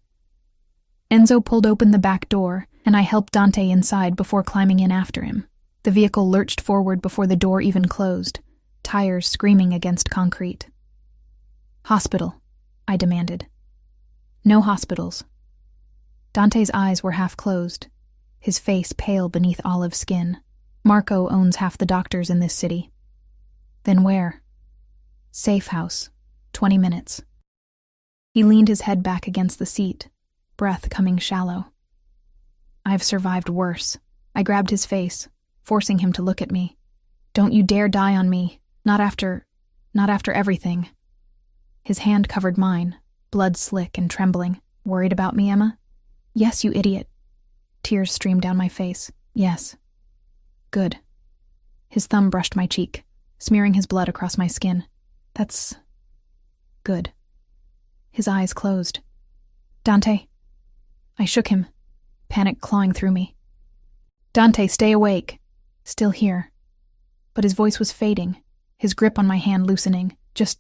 Enzo pulled open the back door, and I helped Dante inside before climbing in after him. The vehicle lurched forward before the door even closed, tires screaming against concrete. Hospital, I demanded. No hospitals. Dante's eyes were half closed, his face pale beneath olive skin. Marco owns half the doctors in this city. Then where? Safe house. 20 minutes. He leaned his head back against the seat, breath coming shallow. I've survived worse. I grabbed his face, forcing him to look at me. Don't you dare die on me. Not after everything. His hand covered mine, blood slick and trembling. Worried about me, Emma? Yes, you idiot. Tears streamed down my face. Yes. Good. His thumb brushed my cheek, smearing his blood across my skin. That's good. His eyes closed. Dante. I shook him, panic clawing through me. Dante, stay awake. Still here. But his voice was fading, his grip on my hand loosening. Just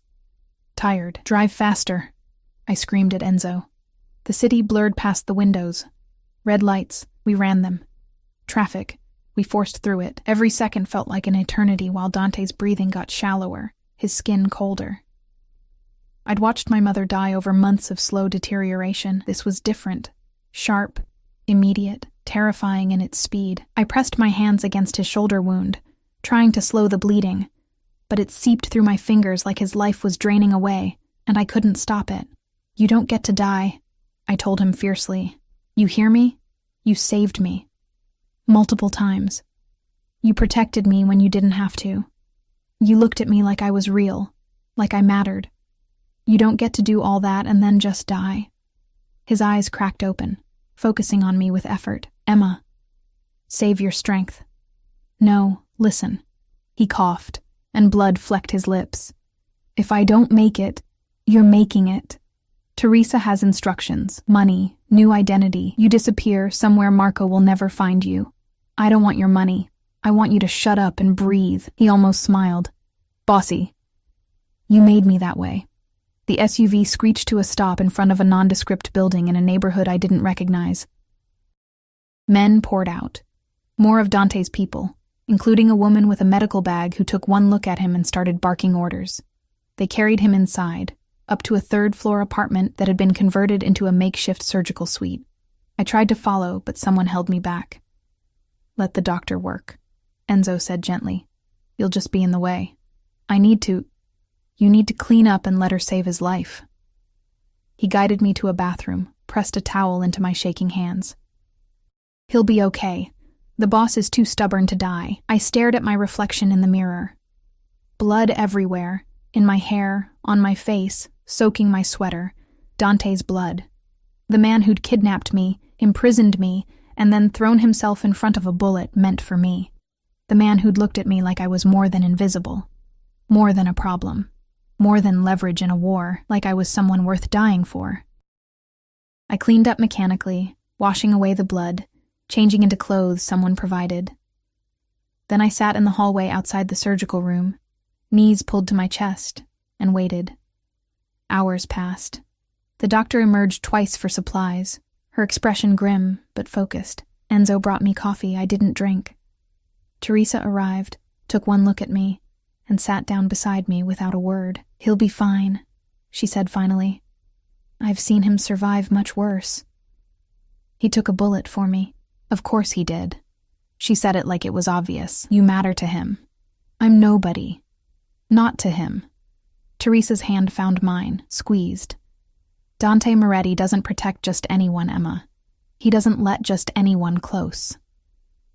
tired. Drive faster, I screamed at Enzo. The city blurred past the windows. Red lights, we ran them. Traffic, we forced through it. Every second felt like an eternity while Dante's breathing got shallower, his skin colder. I'd watched my mother die over months of slow deterioration. This was different. Sharp, immediate, terrifying in its speed. I pressed my hands against his shoulder wound, trying to slow the bleeding, but it seeped through my fingers like his life was draining away, and I couldn't stop it. You don't get to die, I told him fiercely. You hear me? You saved me. Multiple times. You protected me when you didn't have to. You looked at me like I was real, like I mattered. You don't get to do all that and then just die. His eyes cracked open, focusing on me with effort. Emma, save your strength. No, listen. He coughed, and blood flecked his lips. If I don't make it, you're making it. Teresa has instructions, money, new identity. You disappear somewhere Marco will never find you. I don't want your money. I want you to shut up and breathe. He almost smiled. Bossy. You made me that way. The SUV screeched to a stop in front of a nondescript building in a neighborhood I didn't recognize. Men poured out. More of Dante's people, including a woman with a medical bag who took one look at him and started barking orders. They carried him inside, up to a third-floor apartment that had been converted into a makeshift surgical suite. I tried to follow, but someone held me back. Let the doctor work, Enzo said gently. You'll just be in the way. You need to clean up and let her save his life. He guided me to a bathroom, pressed a towel into my shaking hands. He'll be okay. The boss is too stubborn to die. I stared at my reflection in the mirror. Blood everywhere, in my hair, on my face, soaking my sweater. Dante's blood. The man who'd kidnapped me, imprisoned me, and then thrown himself in front of a bullet meant for me. The man who'd looked at me like I was more than invisible. More than a problem. More than leverage in a war, like I was someone worth dying for. I cleaned up mechanically, washing away the blood, changing into clothes someone provided. Then I sat in the hallway outside the surgical room, knees pulled to my chest, and waited. Hours passed. The doctor emerged twice for supplies, her expression grim but focused. Enzo brought me coffee I didn't drink. Teresa arrived, took one look at me, and sat down beside me without a word. He'll be fine, she said finally. I've seen him survive much worse. He took a bullet for me. Of course he did. She said it like it was obvious. You matter to him. I'm nobody. Not to him. Teresa's hand found mine, squeezed. Dante Moretti doesn't protect just anyone, Emma. He doesn't let just anyone close.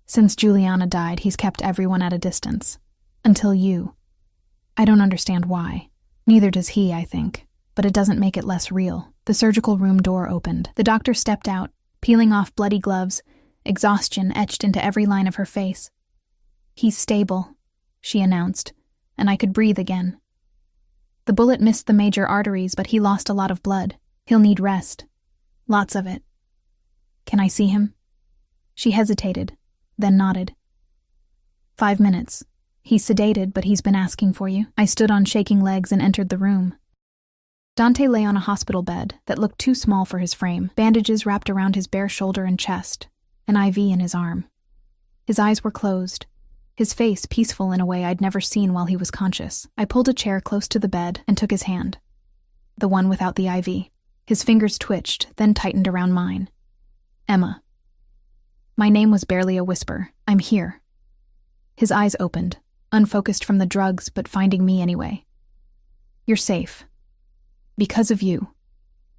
Since Juliana died, he's kept everyone at a distance. Until you. I don't understand why. Neither does he, I think. But it doesn't make it less real. The surgical room door opened. The doctor stepped out, peeling off bloody gloves, exhaustion etched into every line of her face. He's stable, she announced, and I could breathe again. The bullet missed the major arteries, but he lost a lot of blood. He'll need rest. Lots of it. Can I see him? She hesitated, then nodded. 5 minutes. He's sedated, but he's been asking for you. I stood on shaking legs and entered the room. Dante lay on a hospital bed that looked too small for his frame, bandages wrapped around his bare shoulder and chest, an IV in his arm. His eyes were closed, his face peaceful in a way I'd never seen while he was conscious. I pulled a chair close to the bed and took his hand, the one without the IV. His fingers twitched, then tightened around mine. Emma. My name was barely a whisper. I'm here. His eyes opened, unfocused from the drugs, but finding me anyway. You're safe. Because of you.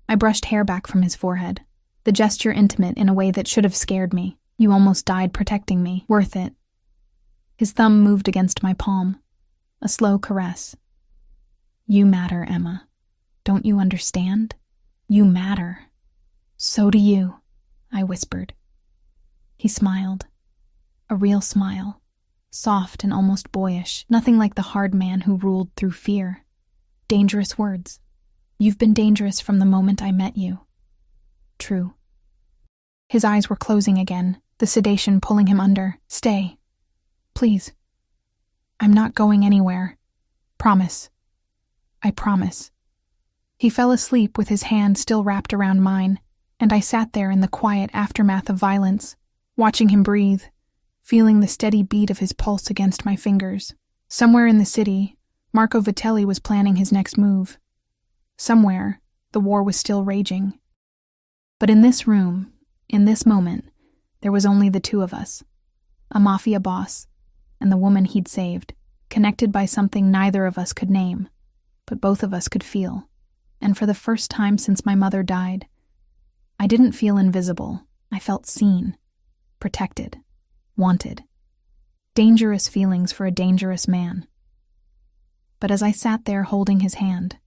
I brushed hair back from his forehead, the gesture intimate in a way that should have scared me. You almost died protecting me. Worth it. His thumb moved against my palm, a slow caress. You matter, Emma. Don't you understand? You matter. So do you, I whispered. He smiled. A real smile. soft and almost boyish, nothing like the hard man who ruled through fear. Dangerous words. You've been dangerous from the moment I met you. True. His eyes were closing again, the sedation pulling him under. Stay. Please. I'm not going anywhere. Promise. I promise. He fell asleep with his hand still wrapped around mine, and I sat there in the quiet aftermath of violence, watching him breathe, feeling the steady beat of his pulse against my fingers. Somewhere in the city, Marco Vitelli was planning his next move. Somewhere, the war was still raging. But in this room, in this moment, there was only the two of us. A mafia boss, and the woman he'd saved, connected by something neither of us could name, but both of us could feel. And for the first time since my mother died, I didn't feel invisible. I felt seen, protected, wanted. Dangerous feelings for a dangerous man. But as I sat there holding his hand,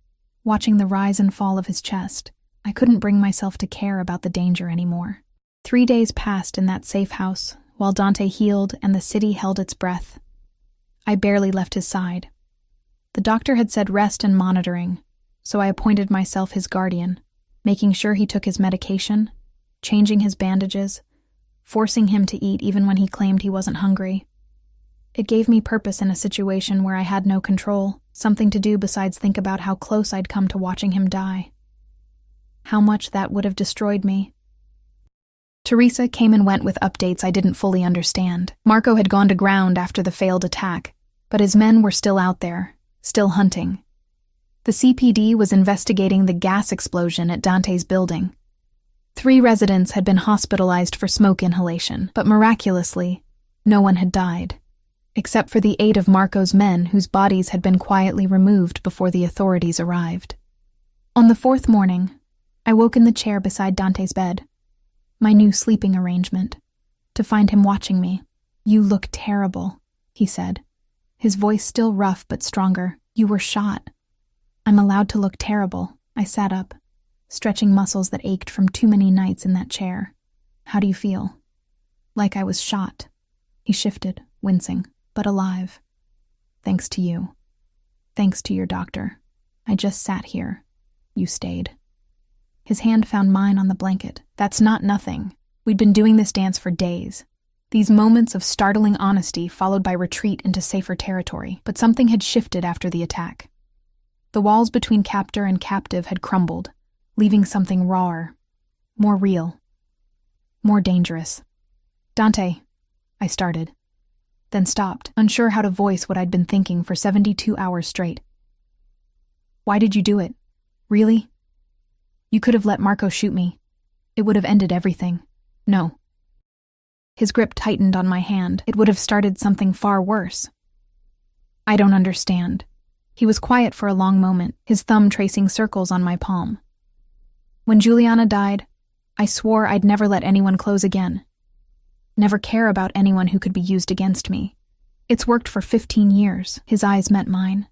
watching the rise and fall of his chest, I couldn't bring myself to care about the danger anymore. 3 days passed in that safe house, while Dante healed and the city held its breath. I barely left his side. The doctor had said rest and monitoring, so I appointed myself his guardian, making sure he took his medication, changing his bandages, forcing him to eat even when he claimed he wasn't hungry. It gave me purpose in a situation where I had no control, something to do besides think about how close I'd come to watching him die. How much that would have destroyed me. Teresa came and went with updates I didn't fully understand. Marco had gone to ground after the failed attack, but his men were still out there, still hunting. The CPD was investigating the gas explosion at Dante's building. 3 residents had been hospitalized for smoke inhalation, but miraculously, no one had died, except for the 8 of Marco's men whose bodies had been quietly removed before the authorities arrived. On the 4th morning, I woke in the chair beside Dante's bed, my new sleeping arrangement, to find him watching me. You look terrible, he said, his voice still rough but stronger. You were shot. I'm allowed to look terrible. I sat up, stretching muscles that ached from too many nights in that chair. How do you feel? Like I was shot. He shifted, wincing, but alive. Thanks to you. Thanks to your doctor. I just sat here. You stayed. His hand found mine on the blanket. That's not nothing. We'd been doing this dance for days. These moments of startling honesty followed by retreat into safer territory, but something had shifted after the attack. The walls between captor and captive had crumbled, leaving something rawer, more real, more dangerous. Dante, I started, then stopped, unsure how to voice what I'd been thinking for 72 hours straight. Why did you do it? Really? You could have let Marco shoot me. It would have ended everything. No. His grip tightened on my hand. It would have started something far worse. I don't understand. He was quiet for a long moment, his thumb tracing circles on my palm. When Juliana died, I swore I'd never let anyone close again. Never care about anyone who could be used against me. It's worked for 15 years. His eyes met mine,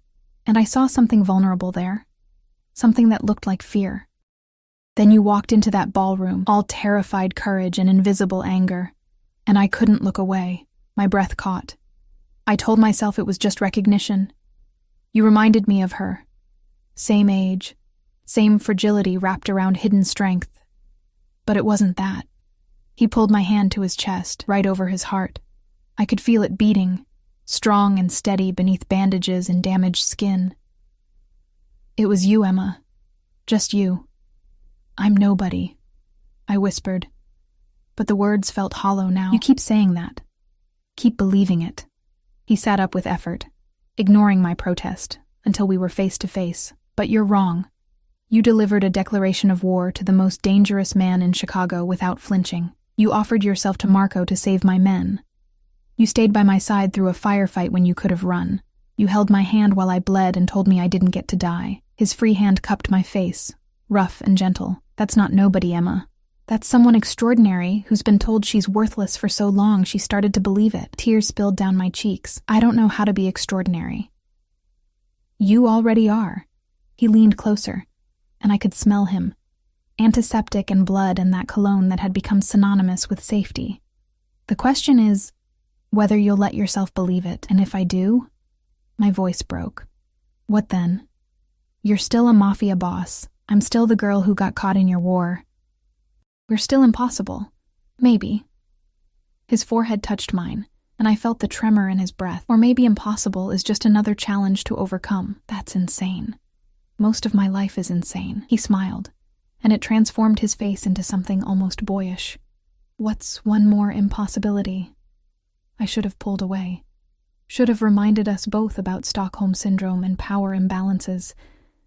and I saw something vulnerable there. Something that looked like fear. Then you walked into that ballroom, all terrified courage and invisible anger, and I couldn't look away. My breath caught. I told myself it was just recognition. You reminded me of her. Same age, same fragility wrapped around hidden strength. But it wasn't that. He pulled my hand to his chest, right over his heart. I could feel it beating, strong and steady beneath bandages and damaged skin. It was you, Emma. Just you. I'm nobody, I whispered. But the words felt hollow now. You keep saying that. Keep believing it. He sat up with effort, ignoring my protest, until we were face to face. But you're wrong. You delivered a declaration of war to the most dangerous man in Chicago without flinching. You offered yourself to Marco to save my men. You stayed by my side through a firefight when you could have run. You held my hand while I bled and told me I didn't get to die. His free hand cupped my face, rough and gentle. That's not nobody, Emma. That's someone extraordinary who's been told she's worthless for so long she started to believe it. Tears spilled down my cheeks. I don't know how to be extraordinary. You already are. He leaned closer, and I could smell him. Antiseptic and blood and that cologne that had become synonymous with safety. The question is, Whether you'll let yourself believe it, and if I do, my voice broke. What then? You're still a mafia boss. I'm still the girl who got caught in your war. We're still impossible. Maybe. His forehead touched mine, and I felt the tremor in his breath. Or maybe impossible is just another challenge to overcome. That's insane. Most of my life is insane. He smiled, and it transformed his face into something almost boyish. What's one more impossibility? I should have pulled away. Should have reminded us both about Stockholm Syndrome and power imbalances,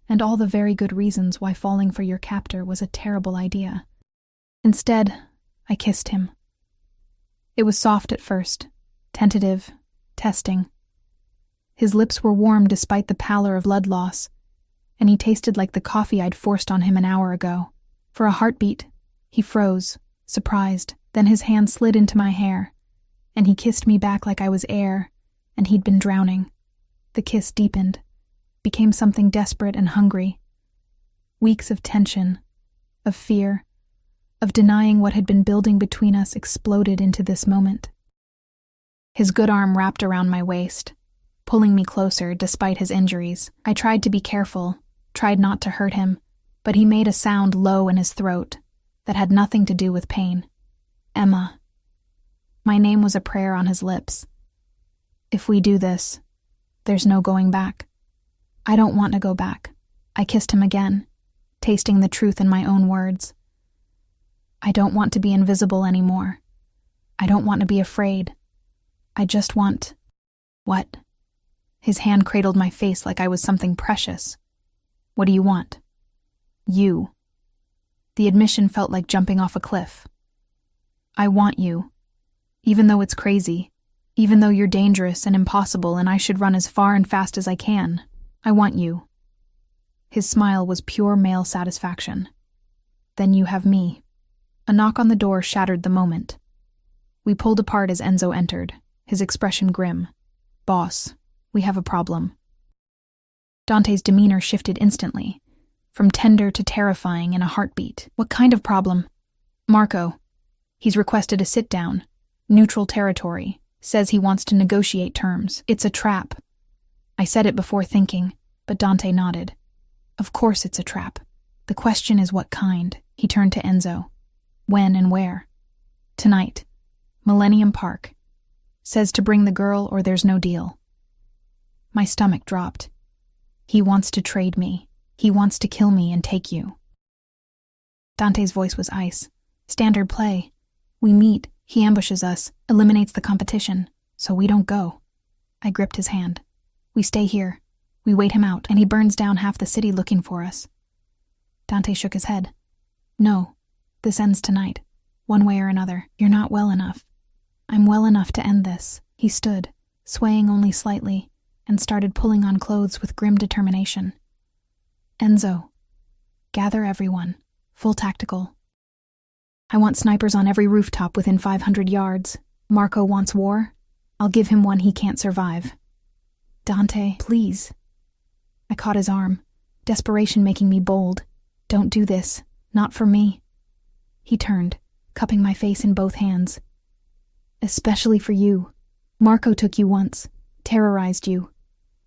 and all the very good reasons why falling for your captor was a terrible idea. Instead, I kissed him. It was soft at first, tentative, testing. His lips were warm despite the pallor of blood loss, and he tasted like the coffee I'd forced on him an hour ago. For a heartbeat, he froze, surprised. Then his hand slid into my hair, and he kissed me back like I was air, and he'd been drowning. The kiss deepened, became something desperate and hungry. Weeks of tension, of fear, of denying what had been building between us exploded into this moment. His good arm wrapped around my waist, pulling me closer despite his injuries. I tried to be careful, tried not to hurt him, but he made a sound low in his throat that had nothing to do with pain. Emma. My name was a prayer on his lips. If we do this, there's no going back. I don't want to go back. I kissed him again, tasting the truth in my own words. I don't want to be invisible anymore. I don't want to be afraid. I just want... What? His hand cradled my face like I was something precious. What do you want? You. The admission felt like jumping off a cliff. I want you. Even though it's crazy. Even though you're dangerous and impossible and I should run as far and fast as I can. I want you. His smile was pure male satisfaction. Then you have me. A knock on the door shattered the moment. We pulled apart as Enzo entered, his expression grim. Boss, we have a problem. Dante's demeanor shifted instantly, from tender to terrifying in a heartbeat. What kind of problem? Marco. He's requested a sit-down, neutral territory, says he wants to negotiate terms. It's a trap. I said it before thinking, but Dante nodded. Of course it's a trap. The question is what kind. He turned to Enzo. When and where? Tonight. Millennium Park. Says to bring the girl or there's no deal. My stomach dropped. He wants to trade me. He wants to kill me and take you. Dante's voice was ice. Standard play. We meet, he ambushes us, eliminates the competition, so we don't go. I gripped his hand. We stay here. We wait him out, and he burns down half the city looking for us. Dante shook his head. No, this ends tonight. One way or another. You're not well enough. I'm well enough to end this. He stood, swaying only slightly, and started pulling on clothes with grim determination. Enzo. Gather everyone. Full tactical. I want snipers on every rooftop within 500 yards. Marco wants war. I'll give him one he can't survive. Dante, please. I caught his arm, desperation making me bold. Don't do this. Not for me. He turned, cupping my face in both hands. Especially for you. Marco took you once, terrorized you,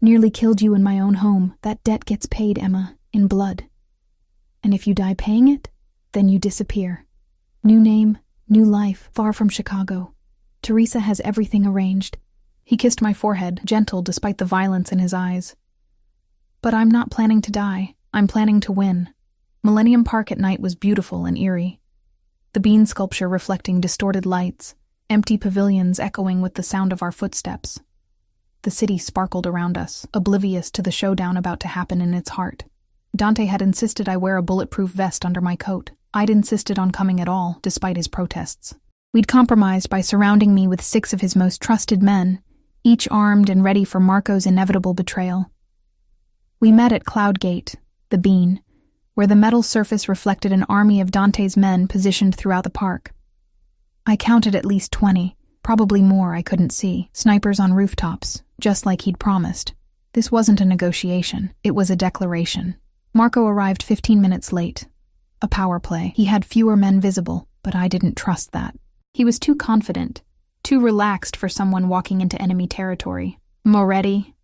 nearly killed you in my own home. That debt gets paid, Emma, in blood. And if you die paying it, then you disappear. New name, new life, far from Chicago. Teresa has everything arranged. He kissed my forehead, gentle despite the violence in his eyes. But I'm not planning to die. I'm planning to win. Millennium Park at night was beautiful and eerie. The bean sculpture reflecting distorted lights, empty pavilions echoing with the sound of our footsteps. The city sparkled around us, oblivious to the showdown about to happen in its heart. Dante had insisted I wear a bulletproof vest under my coat. I'd insisted on coming at all, despite his protests. We'd compromised by surrounding me with 6 of his most trusted men, each armed and ready for Marco's inevitable betrayal. We met at Cloud Gate, the Bean, where the metal surface reflected an army of Dante's men positioned throughout the park. I counted at least 20, probably more I couldn't see, snipers on rooftops, just like he'd promised. This wasn't a negotiation, it was a declaration. Marco arrived 15 minutes late. A power play. He had fewer men visible, but I didn't trust that. He was too confident, Too relaxed for someone walking into enemy territory. Moretti?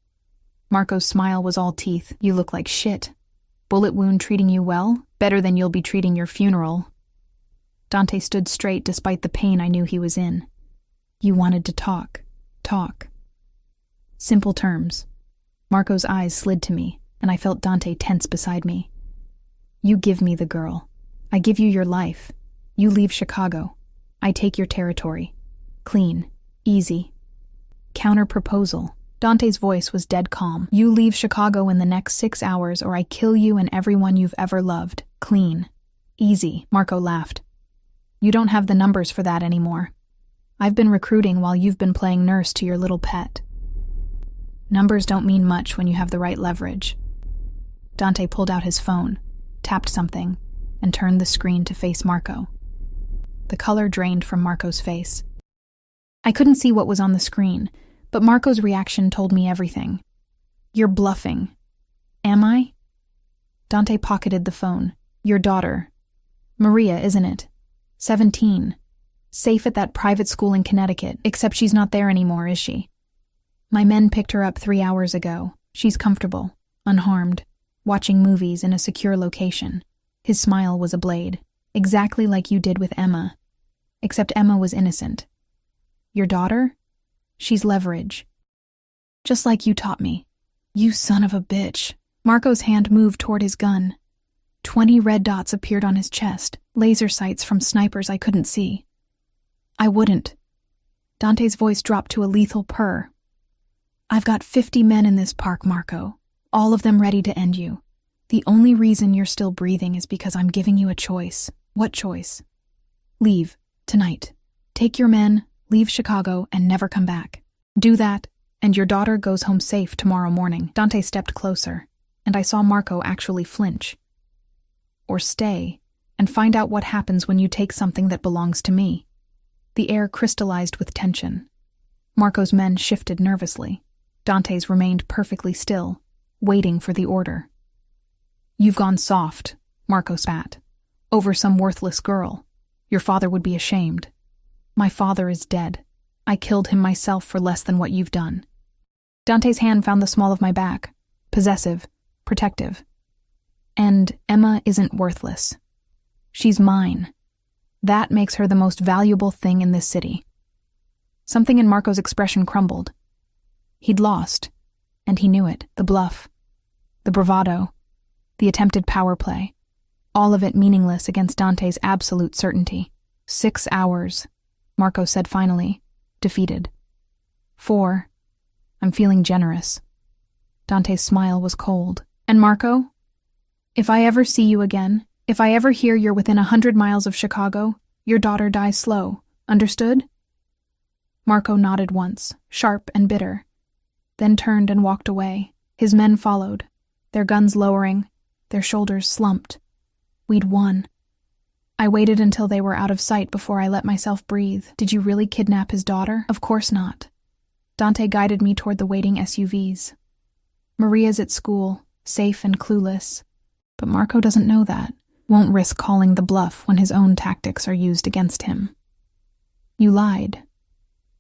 Marco's smile was all teeth. You look like shit. Bullet wound treating you well? Better than you'll be treating your funeral. Dante stood straight despite the pain I knew he was in. You wanted to talk. Talk. Simple terms. Marco's eyes slid to me, and I felt Dante tense beside me. You give me the girl. I give you your life. You leave Chicago. I take your territory. Clean. Easy. Counter-proposal. Dante's voice was dead calm. You leave Chicago in the next 6 hours or I kill you and everyone you've ever loved. Clean. Easy. Marco laughed. You don't have the numbers for that anymore. I've been recruiting while you've been playing nurse to your little pet. Numbers don't mean much when you have the right leverage. Dante pulled out his phone, tapped something, and turned the screen to face Marco. The color drained from Marco's face. I couldn't see what was on the screen, but Marco's reaction told me everything. You're bluffing. Am I? Dante pocketed the phone. Your daughter. Maria, isn't it? 17. Safe at that private school in Connecticut, except she's not there anymore, is she? My men picked her up 3 hours ago. She's comfortable, unharmed, watching movies in a secure location. His smile was a blade, exactly like you did with Emma. Except Emma was innocent. Your daughter? She's leverage. Just like you taught me. You son of a bitch. Marco's hand moved toward his gun. 20 red dots appeared on his chest, laser sights from snipers I couldn't see. I wouldn't. Dante's voice dropped to a lethal purr. I've got 50 men in this park, Marco, all of them ready to end you. The only reason you're still breathing is because I'm giving you a choice. What choice? Leave, tonight. Take your men, leave Chicago, and never come back. Do that, and your daughter goes home safe tomorrow morning. Dante stepped closer, and I saw Marco actually flinch. Or stay, and find out what happens when you take something that belongs to me. The air crystallized with tension. Marco's men shifted nervously. Dante's remained perfectly still, waiting for the order. You've gone soft, Marco spat. Over some worthless girl. Your father would be ashamed. My father is dead. I killed him myself for less than what you've done. Dante's hand found the small of my back. Possessive, protective. And Emma isn't worthless. She's mine. That makes her the most valuable thing in this city. Something in Marco's expression crumbled. He'd lost, and he knew it. The bluff, the bravado, the attempted power play, all of it meaningless against Dante's absolute certainty. 6 hours, Marco said finally, defeated. 4. I'm feeling generous. Dante's smile was cold. And Marco? If I ever see you again, if I ever hear you're within 100 miles of Chicago, your daughter dies slow. Understood? Marco nodded once, sharp and bitter, then turned and walked away. His men followed, their guns lowering, their shoulders slumped. We'd won. I waited until they were out of sight before I let myself breathe. Did you really kidnap his daughter? Of course not. Dante guided me toward the waiting SUVs. Maria's at school, safe and clueless. But Marco doesn't know that, won't risk calling the bluff when his own tactics are used against him. You lied.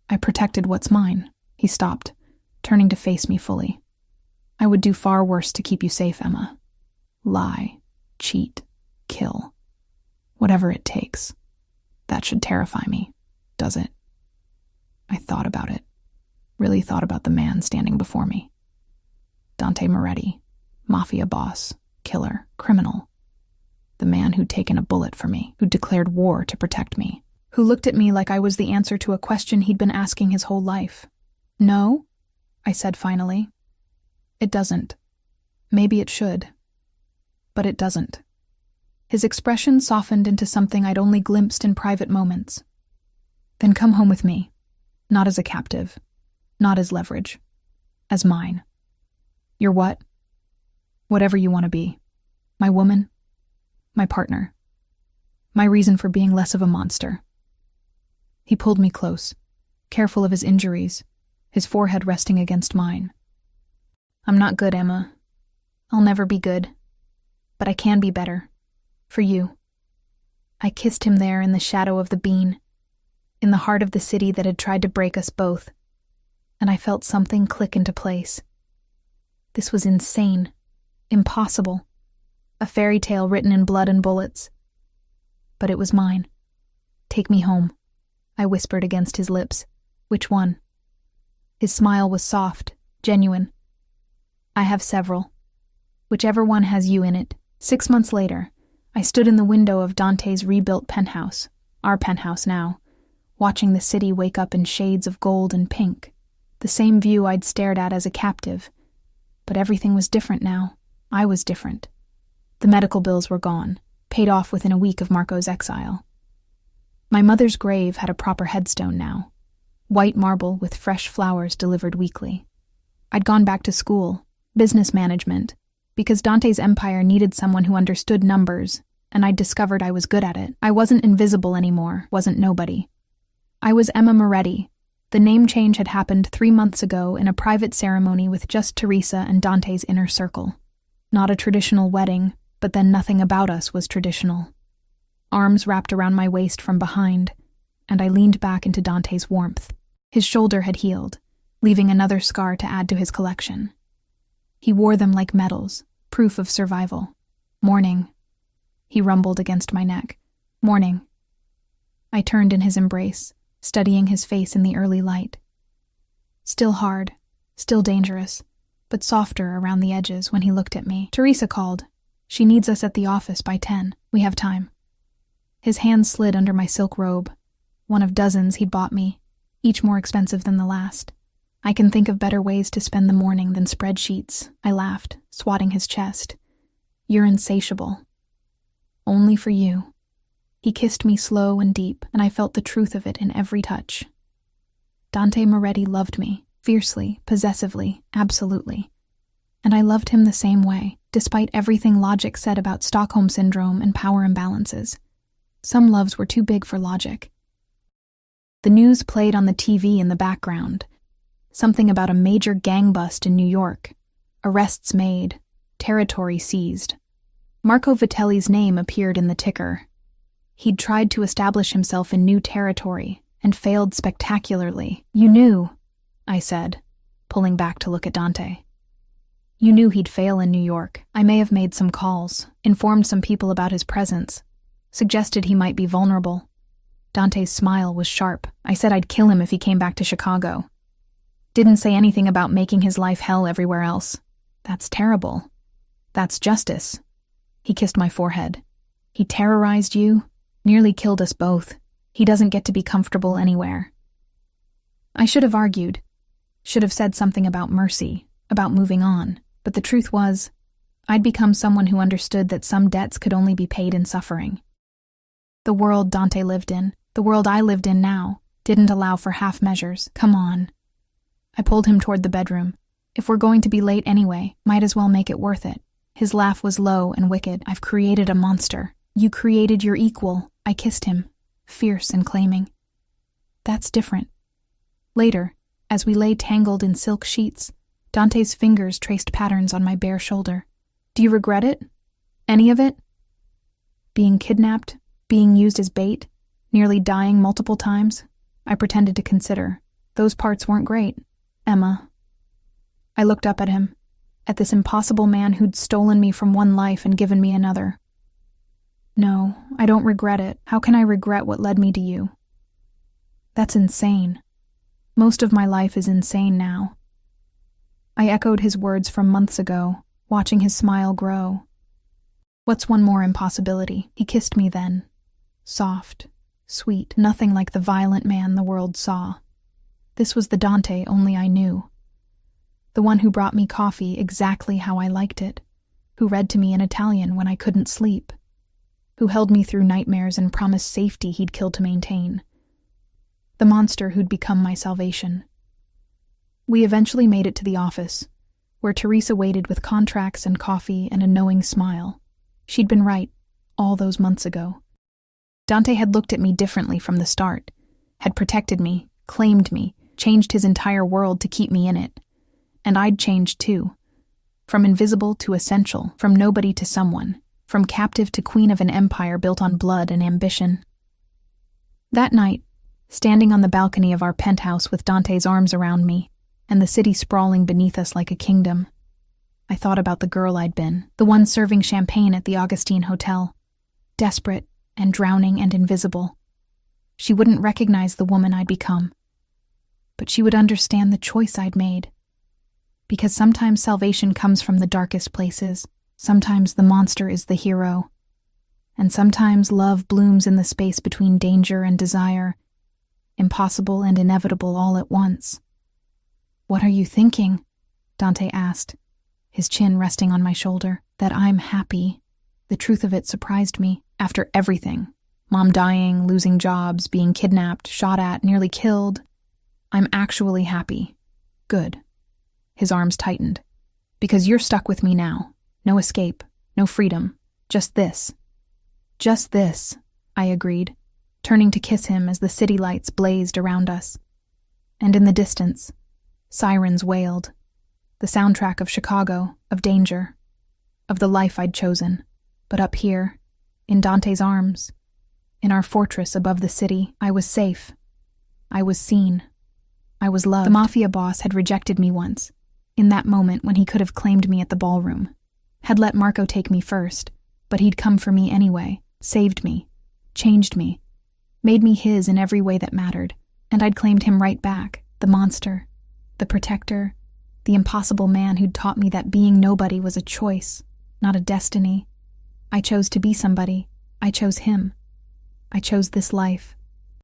I protected what's mine. He stopped, turning to face me fully. I would do far worse to keep you safe, Emma. Lie, cheat, kill. Whatever it takes. That should terrify me, does it? I thought about it. Really thought about the man standing before me. Dante Moretti, mafia boss, killer, criminal. The man who'd taken a bullet for me, who'd declared war to protect me, who looked at me like I was the answer to a question he'd been asking his whole life. No, I said finally. It doesn't. Maybe it should. But it doesn't. His expression softened into something I'd only glimpsed in private moments. Then come home with me. Not as a captive. Not as leverage. As mine. You're what? Whatever you want to be. My woman. My partner. My reason for being less of a monster. He pulled me close, careful of his injuries, his forehead resting against mine. I'm not good, Emma. I'll never be good. But I can be better. For you. I kissed him there in the shadow of the bean. in the heart of the city that had tried to break us both, and I felt something click into place. This was insane, impossible, a fairy tale written in blood and bullets. But it was mine. "Take me home," I whispered against his lips. "Which one?" His smile was soft, genuine. "I have several. Whichever one has you in it." 6 months later, I stood in the window of Dante's rebuilt penthouse, our penthouse now, watching the city wake up in shades of gold and pink, the same view I'd stared at as a captive. But everything was different now. I was different. The medical bills were gone, paid off within a week of Marco's exile. My mother's grave had a proper headstone now, white marble with fresh flowers delivered weekly. I'd gone back to school, business management, because Dante's empire needed someone who understood numbers, and I'd discovered I was good at it. I wasn't invisible anymore, wasn't nobody. I was Emma Moretti. The name change had happened 3 months ago in a private ceremony with just Teresa and Dante's inner circle. Not a traditional wedding, but then nothing about us was traditional. Arms wrapped around my waist from behind, and I leaned back into Dante's warmth. His shoulder had healed, leaving another scar to add to his collection. He wore them like medals, proof of survival. "Morning," he rumbled against my neck. "Morning." I turned in his embrace, studying his face in the early light. Still hard, still dangerous, but softer around the edges when he looked at me. "Teresa called. She needs us at the office by 10. We have time." His hand slid under my silk robe, one of dozens he'd bought me, each more expensive than the last. "I can think of better ways to spend the morning than spreadsheets," I laughed, swatting his chest. "You're insatiable. Only for you." He kissed me slow and deep, and I felt the truth of it in every touch. Dante Moretti loved me, fiercely, possessively, absolutely. And I loved him the same way, despite everything logic said about Stockholm Syndrome and power imbalances. Some loves were too big for logic. The news played on the TV in the background. Something about a major gang bust in New York. Arrests made. Territory seized. Marco Vitelli's name appeared in the ticker. He'd tried to establish himself in new territory and failed spectacularly. "You knew," I said, pulling back to look at Dante. "You knew he'd fail in New York. I may have made some calls, informed some people about his presence, suggested he might be vulnerable." Dante's smile was sharp. "I said I'd kill him if he came back to Chicago. Didn't say anything about making his life hell everywhere else. That's terrible. That's justice." He kissed my forehead. "He terrorized you, nearly killed us both. He doesn't get to be comfortable anywhere." I should have argued, should have said something about mercy, about moving on, but the truth was, I'd become someone who understood that some debts could only be paid in suffering. The world Dante lived in, the world I lived in now, didn't allow for half measures. "Come on." I pulled him toward the bedroom. "If we're going to be late anyway, might as well make it worth it." His laugh was low and wicked. "I've created a monster." "You created your equal." I kissed him, fierce and claiming. "That's different." Later, as we lay tangled in silk sheets, Dante's fingers traced patterns on my bare shoulder. "Do you regret it? Any of it? Being kidnapped, being used as bait, nearly dying multiple times?" I pretended to consider. "Those parts weren't great, Emma." I looked up at him, at this impossible man who'd stolen me from one life and given me another. "No, I don't regret it. How can I regret what led me to you?" "That's insane. Most of my life is insane now." I echoed his words from months ago, watching his smile grow. "What's one more impossibility?" He kissed me then. Soft, sweet, nothing like the violent man the world saw. This was the Dante only I knew. The one who brought me coffee exactly how I liked it, who read to me in Italian when I couldn't sleep, who held me through nightmares and promised safety he'd kill to maintain. The monster who'd become my salvation. We eventually made it to the office, where Teresa waited with contracts and coffee and a knowing smile. She'd been right, all those months ago. Dante had looked at me differently from the start, had protected me, claimed me, changed his entire world to keep me in it. And I'd changed too. From invisible to essential, from nobody to someone, from captive to queen of an empire built on blood and ambition. That night, standing on the balcony of our penthouse with Dante's arms around me, and the city sprawling beneath us like a kingdom. I thought about the girl I'd been, the one serving champagne at the Augustine Hotel, desperate and drowning and invisible. She wouldn't recognize the woman I'd become, but she would understand the choice I'd made. Because sometimes salvation comes from the darkest places, sometimes the monster is the hero, and sometimes love blooms in the space between danger and desire, impossible and inevitable all at once. "What are you thinking?" Dante asked, his chin resting on my shoulder. "That I'm happy." The truth of it surprised me. After everything, Mom dying, losing jobs, being kidnapped, shot at, nearly killed, I'm actually happy. Good. His arms tightened. "Because you're stuck with me now. No escape, no freedom. Just this." "Just this," I agreed, turning to kiss him as the city lights blazed around us. And in the distance, sirens wailed. The soundtrack of Chicago, of danger, of the life I'd chosen. But up here, in Dante's arms, in our fortress above the city, I was safe. I was seen. I was loved. The Mafia boss had rejected me once, in that moment when he could have claimed me at the ballroom. Had let Marco take me first, but he'd come for me anyway, saved me, changed me, made me his in every way that mattered, and I'd claimed him right back, the monster, the protector, the impossible man who'd taught me that being nobody was a choice, not a destiny. I chose to be somebody. I chose him. I chose this life.